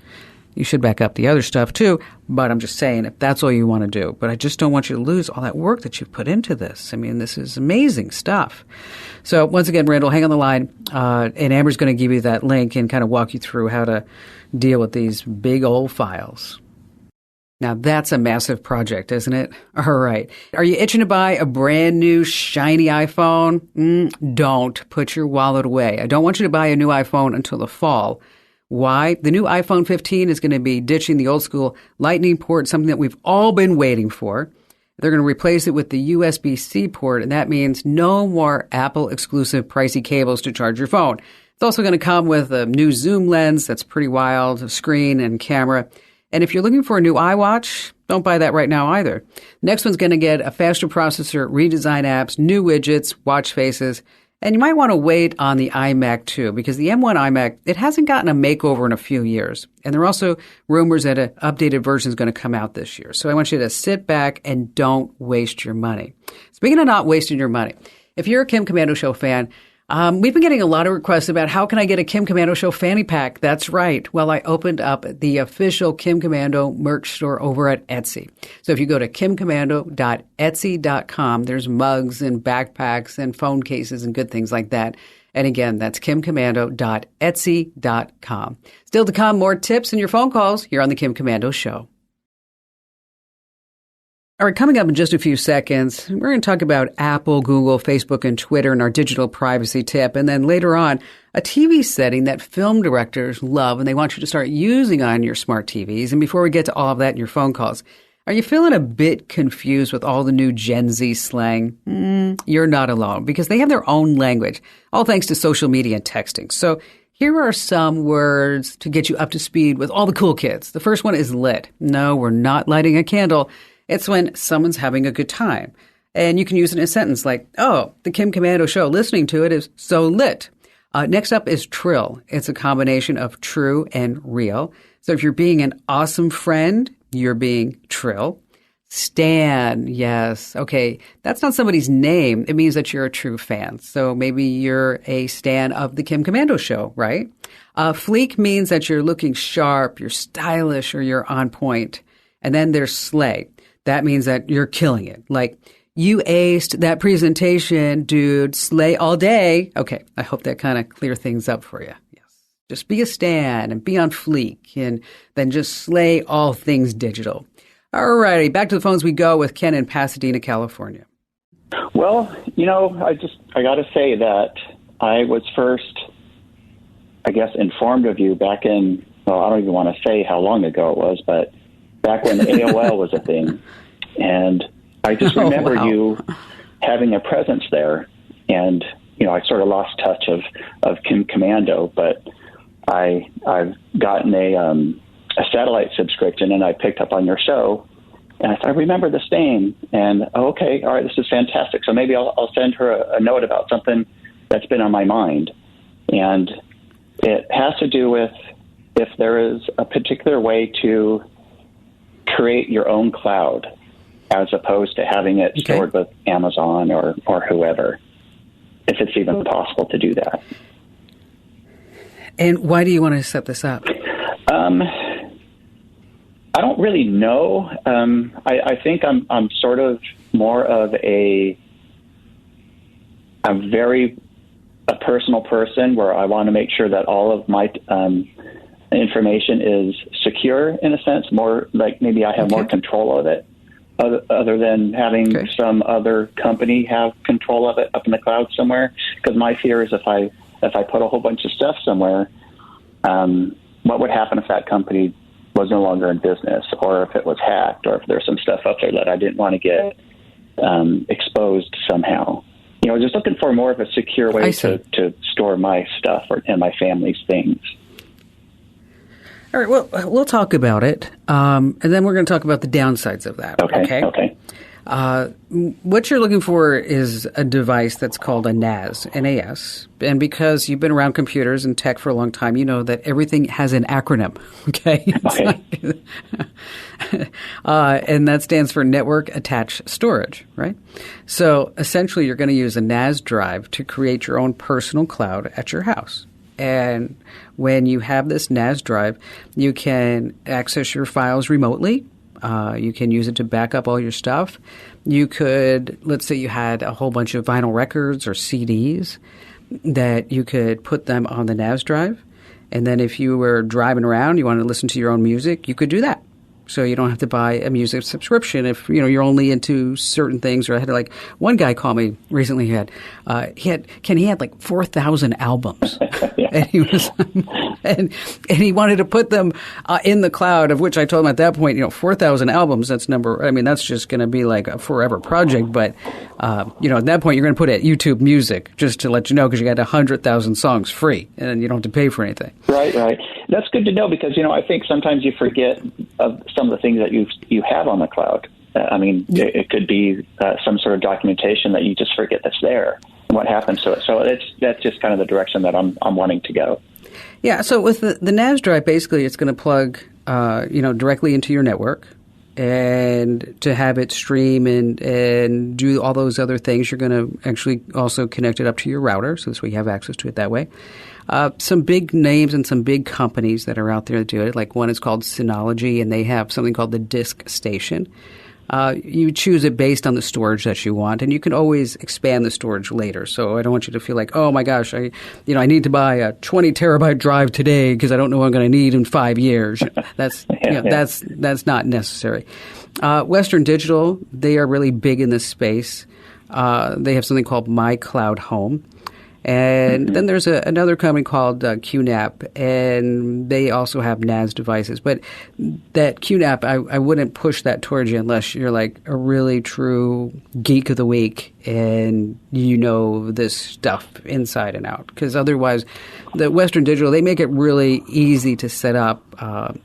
You should back up the other stuff too, but I'm just saying if that's all you want to do. But I just don't want you to lose all that work that you've put into this. I mean, this is amazing stuff. So once again, Randall, hang on the line, and Amber's going to give you that link and kind of walk you through how to deal with these big old files. Now, that's a massive project, isn't it? All right. Are you itching to buy a brand new, shiny iPhone? Don't put your wallet away. I don't want you to buy a new iPhone until the fall. Why? The new iPhone 15 is going to be ditching the old school Lightning port, something that we've all been waiting for. They're going to replace it with the USB-C port, and that means no more Apple exclusive pricey cables to charge your phone. It's also going to come with a new zoom lens that's pretty wild, a screen and camera. And if you're looking for a new iWatch, don't buy that right now either. Next one's going to get a faster processor, redesigned apps, new widgets, watch faces. And you might want to wait on the iMac too, because the M1 iMac, it hasn't gotten a makeover in a few years. And there are also rumors that an updated version is going to come out this year. So I want you to sit back and don't waste your money. Speaking of not wasting your money, if you're a Kim Komando Show fan, we've been getting a lot of requests about how can I get a Kim Komando Show fanny pack? That's right. Well, I opened up the official Kim Komando merch store over at Etsy. So if you go to kimkomando.etsy.com, there's mugs and backpacks and phone cases and good things like that. And again, that's kimkomando.etsy.com. Still to come, more tips and your phone calls here on the Kim Komando Show. All right, coming up in just a few seconds, we're going to talk about Apple, Google, Facebook, and Twitter and our digital privacy tip. And then later on, a TV setting that film directors love and they want you to start using on your smart TVs. And before we get to all of that in your phone calls, are you feeling a bit confused with all the new Gen Z slang? You're not alone because they have their own language, all thanks to social media and texting. So here are some words to get you up to speed with all the cool kids. The first one is lit. No, we're not lighting a candle. It's when someone's having a good time. And you can use it in a sentence like, oh, the Kim Komando Show, listening to it is so lit. Next up is trill. It's a combination of true and real. So if you're being an awesome friend, you're being trill. Stan, yes. Okay, that's not somebody's name. It means that you're a true fan. So maybe you're a stan of the Kim Komando Show, right? Fleek means that you're looking sharp, you're stylish, or you're on point. And then there's slay. That means that you're killing it. Like, you aced that presentation, dude. Slay all day. Okay, I hope that kind of clear things up for you. Yes. Just be a stan and be on fleek and then just slay all things digital. All righty, back to the phones we go with Ken in Pasadena, California. Well, I got to say that I was first, I guess, informed of you back in, I don't even want to say how long ago it was, but back when AOL was a thing. And I just remember you having a presence there. And, I sort of lost touch of Kim Komando, but I've gotten a satellite subscription and I picked up on your show. And I thought, I remember this name. And, okay, all right, this is fantastic. So maybe I'll send her a note about something that's been on my mind. And it has to do with if there is a particular way to create your own cloud as opposed to having it stored with Amazon or whoever, if it's even possible to do that. And why do you want to set this up? I don't really know. I think I'm sort of more of a personal person where I want to make sure that all of my information is secure in a sense, more like maybe I have more control of it other than having some other company have control of it up in the cloud somewhere. Because my fear is if I put a whole bunch of stuff somewhere, what would happen if that company was no longer in business, or if it was hacked, or if there's some stuff up there that I didn't want to get exposed somehow. Just looking for more of a secure way to store my stuff and my family's things. All right, well, we'll talk about it, and then we're going to talk about the downsides of that. Okay. What you're looking for is a device that's called a NAS, N-A-S. And because you've been around computers and tech for a long time, you know that everything has an acronym, okay? And that stands for Network Attached Storage, right? So essentially, you're going to use a NAS drive to create your own personal cloud at your house. And when you have this NAS drive, you can access your files remotely. You can use it to back up all your stuff. You could, let's say you had a whole bunch of vinyl records or CDs that you could put them on the NAS drive. And then if you were driving around, you wanted to listen to your own music, you could do that. So you don't have to buy a music subscription if you're only into certain things. Or I had like one guy call me recently. He had like 4,000 albums, and he was and he wanted to put them in the cloud. Of which I told him at that point, 4,000 albums. That's just going to be like a forever project. But at that point, you're going to put it at YouTube Music just to let you know, because you got 100,000 songs free, and you don't have to pay for anything. Right. That's good to know, because I think sometimes you forget of some of the things that you have on the cloud. It could be some sort of documentation that you just forget that's there and what happens to it. So that's just kind of the direction that I'm wanting to go. Yeah. So with the NAS drive, basically, it's going to plug directly into your network, and to have it stream and do all those other things, you're going to actually also connect it up to your router, so this way you have access to it that way. Some big names and some big companies that are out there that do it, like one is called Synology, and they have something called the Disk Station. You choose it based on the storage that you want, and you can always expand the storage later. So I don't want you to feel like, oh my gosh, I need to buy a 20 terabyte drive today because I don't know what I'm going to need in 5 years. That's that's not necessary. Western Digital, they are really big in this space. They have something called My Cloud Home. And then there's another company called QNAP, and they also have NAS devices. But that QNAP, I wouldn't push that towards you unless you're like a really true geek of the week and you know this stuff inside and out. Because otherwise, the Western Digital, they make it really easy to set up.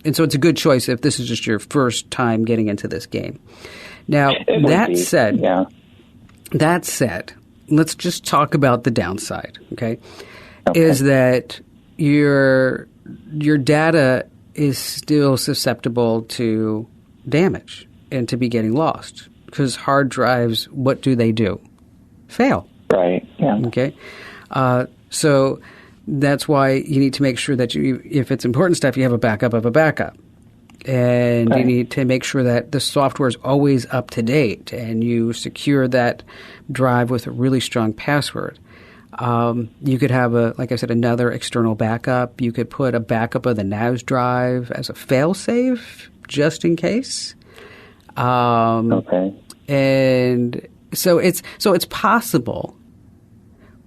And so it's a good choice if this is just your first time getting into this game. Now, that said, let's just talk about the downside, okay? Is that your data is still susceptible to damage and to be getting lost, because hard drives, what do? Fail. Right, yeah. Okay? So that's why you need to make sure that if it's important stuff, you have a backup of a backup. And you need to make sure that the software is always up to date, and you secure that drive with a really strong password. You could have, like I said, another external backup. You could put a backup of the NAS drive as a fail-safe, just in case. And so it's possible,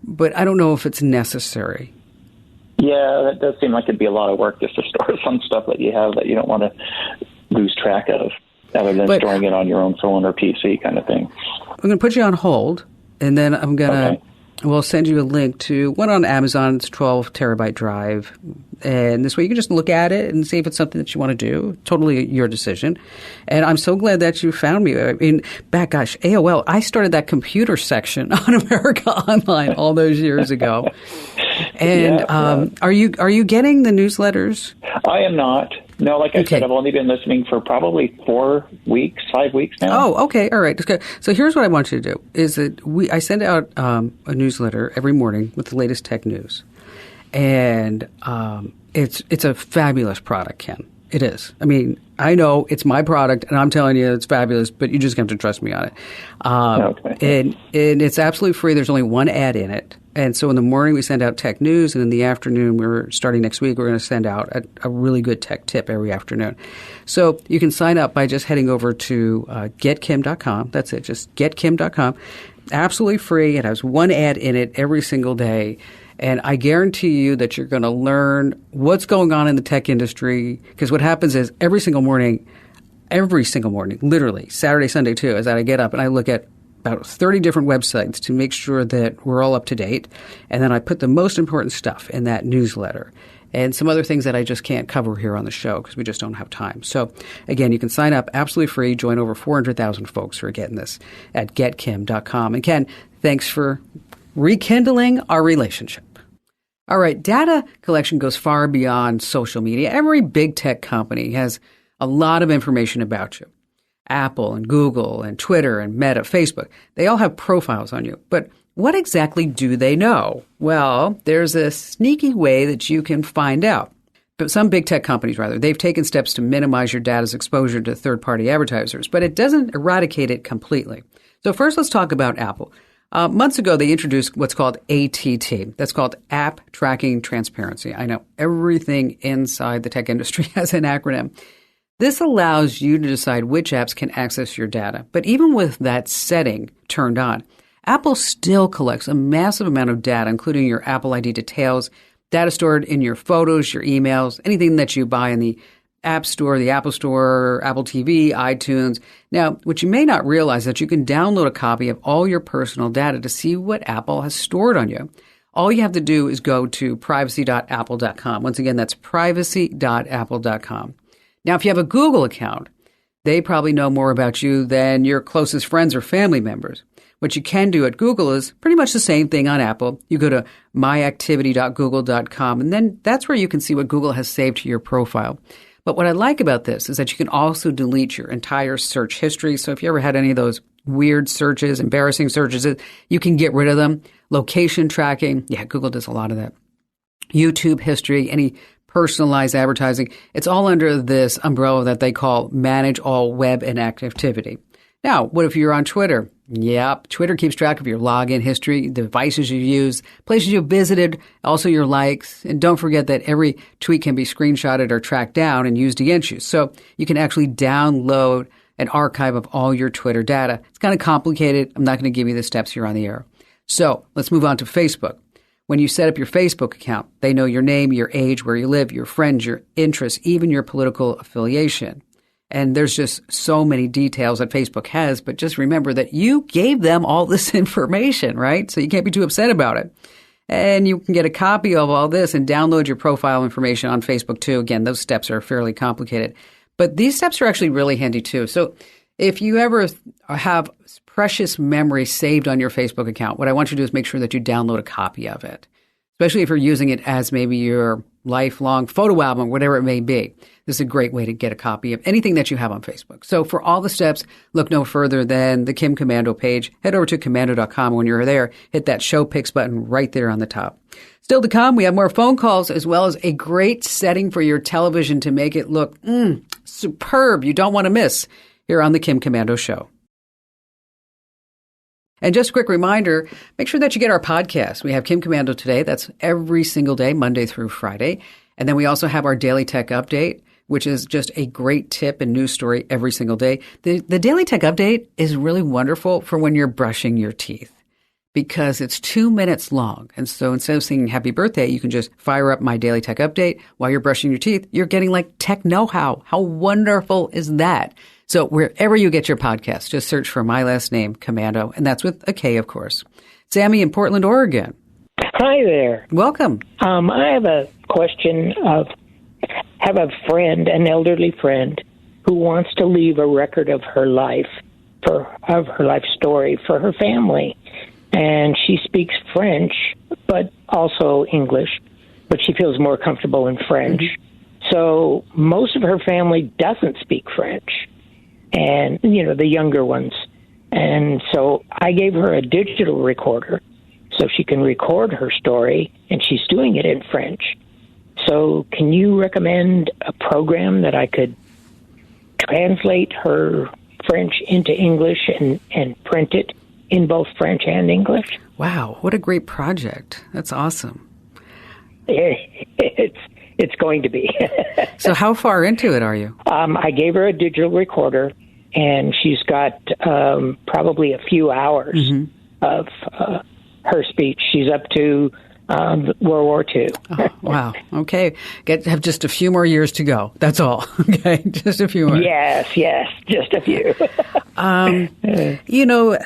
but I don't know if it's necessary. Yeah, that does seem like it'd be a lot of work just to store some stuff that you have that you don't want to lose track of, other than storing it on your own phone or PC kind of thing. I'm going to put you on hold, and then I'm going to we'll send you a link to one on Amazon. It's a 12 terabyte drive. And this way you can just look at it and see if it's something that you want to do. Totally your decision. And I'm so glad that you found me. I mean, AOL, I started that computer section on America Online all those years ago. And are you getting the newsletters? I am not. No, like I said, I've only been listening for probably 5 weeks now. Oh, okay. All right. So here's what I want you to do, is that I send out a newsletter every morning with the latest tech news. And it's a fabulous product, Ken. It is. I mean, I know it's my product, and I'm telling you it's fabulous, but you just have to trust me on it. And it's absolutely free. There's only one ad in it. And so in the morning we send out tech news, and in the afternoon, we're starting next week, we're going to send out a really good tech tip every afternoon. So you can sign up by just heading over to getkim.com. That's it, just getkim.com. Absolutely free. It has one ad in it every single day. And I guarantee you that you're going to learn what's going on in the tech industry, because what happens is every single morning, literally, Saturday, Sunday too, is that I get up and I look at about 30 different websites to make sure that we're all up to date. And then I put the most important stuff in that newsletter. and some other things that I just can't cover here on the show because we just don't have time. So, again, you can sign up absolutely free, join over 400,000 folks who are getting this at getkim.com. And Ken, thanks for rekindling our relationship. All right, data collection goes far beyond social media. Every big tech company has a lot of information about you. Apple and Google and Twitter and Meta, Facebook, they all have profiles on you. But what exactly do they know? Well, there's a sneaky way that you can find out. But some big tech companies, they've taken steps to minimize your data's exposure to third-party advertisers, but it doesn't eradicate it completely. So first, let's talk about Apple. Months ago, they introduced what's called ATT. That's called App Tracking Transparency. I know everything inside the tech industry has an acronym. This allows you to decide which apps can access your data. But even with that setting turned on, Apple still collects a massive amount of data, including your Apple ID details, data stored in your photos, your emails, anything that you buy in the App Store, the Apple Store, Apple TV, iTunes. Now, what you may not realize is that you can download a copy of all your personal data to see what Apple has stored on you. All you have to do is go to privacy.apple.com. Once again, that's privacy.apple.com. Now, if you have a Google account, they probably know more about you than your closest friends or family members. What you can do at Google is pretty much the same thing on Apple. You go to myactivity.google.com, and then that's where you can see what Google has saved to your profile. But what I like about this is that you can also delete your entire search history. So if you ever had any of those weird searches, embarrassing searches, you can get rid of them. Location tracking. Yeah, Google does a lot of that. YouTube history, any personalized advertising. It's all under this umbrella that they call Manage All Web and Activity. Now, what if you're on Twitter? Yep, Twitter keeps track of your login history, devices you've used, places you've visited, also your likes. And don't forget that every tweet can be screenshotted or tracked down and used against you. So you can actually download an archive of all your Twitter data. It's kind of complicated. I'm not going to give you the steps here on the air. So let's move on to Facebook. When you set up your Facebook account, they know your name, your age, where you live, your friends, your interests, even your political affiliation. And there's just so many details that Facebook has, but just remember that you gave them all this information, right? So you can't be too upset about it. And you can get a copy of all this and download your profile information on Facebook too. Again, those steps are fairly complicated, but these steps are actually really handy too. So if you ever have precious memory saved on your Facebook account, what I want you to do is make sure that you download a copy of it, especially if you're using it as maybe your lifelong photo album, whatever it may be. This is a great way to get a copy of anything that you have on Facebook. So for all the steps, look no further than the Kim Komando page. Head over to Komando.com. When you're there, hit that Show Picks button right there on the top. Still to come, we have more phone calls as well as a great setting for your television to make it look superb. You don't want to miss here on the Kim Komando Show. And just a quick reminder, make sure that you get our podcast. We have Kim Komando Today. That's every single day, Monday through Friday. And then we also have our Daily Tech Update, which is just a great tip and news story every single day. The Daily Tech Update is really wonderful for when you're brushing your teeth because it's 2 minutes long. And so instead of singing happy birthday, you can just fire up my Daily Tech Update while you're brushing your teeth. You're getting like tech know-how. How wonderful is that? So wherever you get your podcast, just search for my last name, Komando, and that's with a K, of course. Sammy in Portland, Oregon. Hi there. Welcome. I have a question have a friend, an elderly friend, who wants to leave a record of her life, of her life story for her family. And she speaks French, but also English, but she feels more comfortable in French. Mm-hmm. So most of her family doesn't speak French. And, the younger ones. And so I gave her a digital recorder so she can record her story, and she's doing it in French. So can you recommend a program that I could translate her French into English and print it in both French and English? Wow, what a great project. That's awesome. It's going to be. So how far into it are you? I gave her a digital recorder, and she's got probably a few hours of her speech. She's up to World War II. Oh, wow. Okay. Have just a few more years to go. That's all. Okay. Just a few more. Yes, just a few.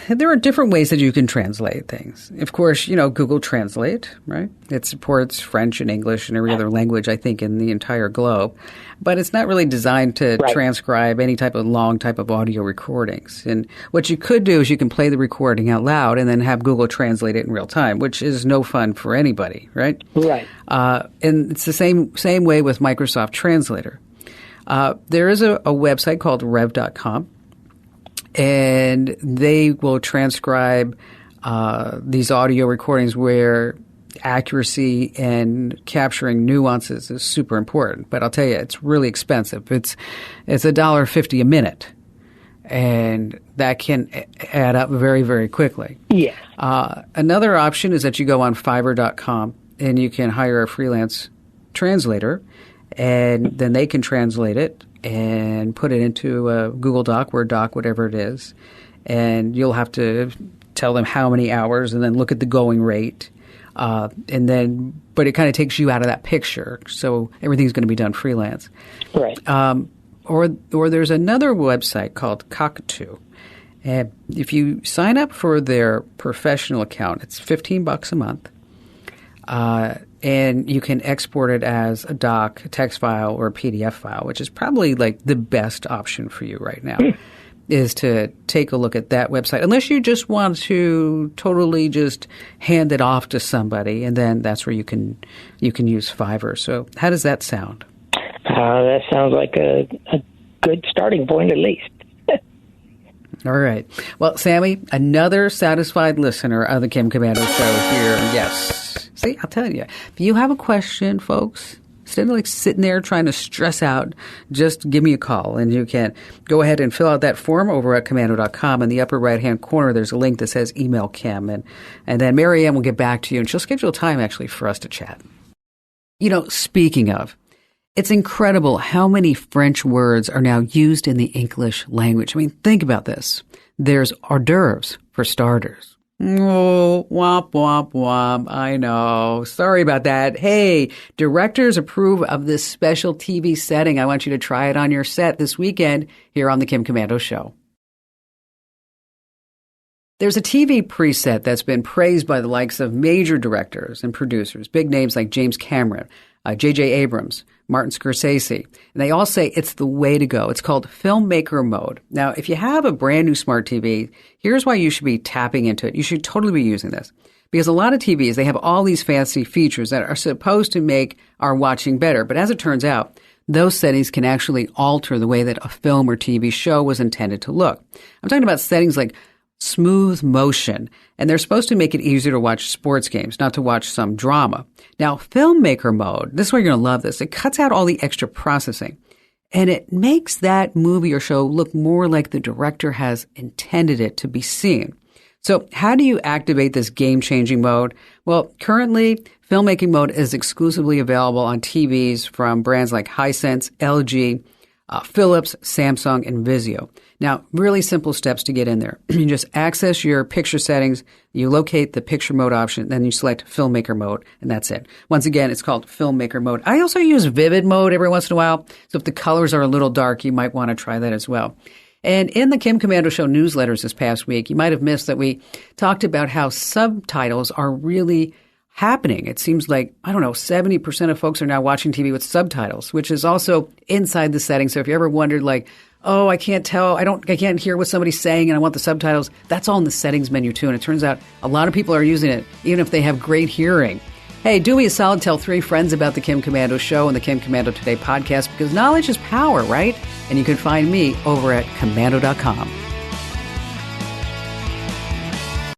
There are different ways that you can translate things. Of course, Google Translate, right? It supports French and English and every other language, I think, in the entire globe. But it's not really designed to transcribe any type of long type of audio recordings. And what you could do is you can play the recording out loud and then have Google translate it in real time, which is no fun for anybody, right? Right. And it's the same way with Microsoft Translator. There is a website called Rev.com, and they will transcribe these audio recordings where accuracy and capturing nuances is super important. But I'll tell you, it's really expensive. It's $1.50 a minute, and that can add up very, very quickly. Yes. Another option is that you go on Fiverr.com and you can hire a freelance translator, and then they can translate it and put it into a Google Doc, Word doc, whatever it is, and you'll have to tell them how many hours and then look at the going rate. But it kind of takes you out of that picture. So everything's going to be done freelance. Right. Or there's another website called Cockatoo. And if you sign up for their professional account, it's $15 a month. And you can export it as a doc, a text file, or a PDF file, which is probably like the best option for you right now. Is to take a look at that website, unless you just want to totally just hand it off to somebody, and then that's where you can use Fiverr. So how does that sound? That sounds like a good starting point, at least. All right. Well, Sammy, another satisfied listener of the Kim Komando Show here. Yes. See, I'll tell you, if you have a question, folks, instead of sitting there trying to stress out, just give me a call, and you can go ahead and fill out that form over at Komando.com. In the upper right-hand corner, there's a link that says Email Kim, and then Mary Ann will get back to you, and she'll schedule time, actually, for us to chat. Speaking of, it's incredible how many French words are now used in the English language. I mean, think about this. There's hors d'oeuvres, for starters. Oh, womp, womp, womp. I know. Sorry about that. Hey, directors approve of this special TV setting. I want you to try it on your set this weekend here on The Kim Komando Show. There's a TV preset that's been praised by the likes of major directors and producers, big names like James Cameron, J.J. Abrams, Martin Scorsese, and they all say it's the way to go. It's called Filmmaker Mode. Now, if you have a brand new smart TV, here's why you should be tapping into it. You should totally be using this. Because a lot of TVs, they have all these fancy features that are supposed to make our watching better. But as it turns out, those settings can actually alter the way that a film or TV show was intended to look. I'm talking about settings like smooth motion, and they're supposed to make it easier to watch sports games, not to watch some drama. Now, Filmmaker Mode, this is why you're going to love this. It cuts out all the extra processing, and it makes that movie or show look more like the director has intended it to be seen. So how do you activate this game-changing mode? Well, currently, Filmmaking Mode is exclusively available on TVs from brands like Hisense, LG, Philips, Samsung, and Vizio. Now, really simple steps to get in there. You just access your picture settings, you locate the picture mode option, then you select Filmmaker Mode, and that's it. Once again, it's called Filmmaker Mode. I also use Vivid Mode every once in a while, so if the colors are a little dark, you might want to try that as well. And in the Kim Komando Show newsletters this past week, you might have missed that we talked about how subtitles are really happening. It seems like, 70% of folks are now watching TV with subtitles, which is also inside the settings. So if you ever wondered I can't tell, I can't hear what somebody's saying and I want the subtitles, that's all in the settings menu too. And it turns out a lot of people are using it, even if they have great hearing. Hey, do me a solid, tell 3 friends about the Kim Komando Show and the Kim Komando Today podcast, because knowledge is power, right? And you can find me over at Komando.com.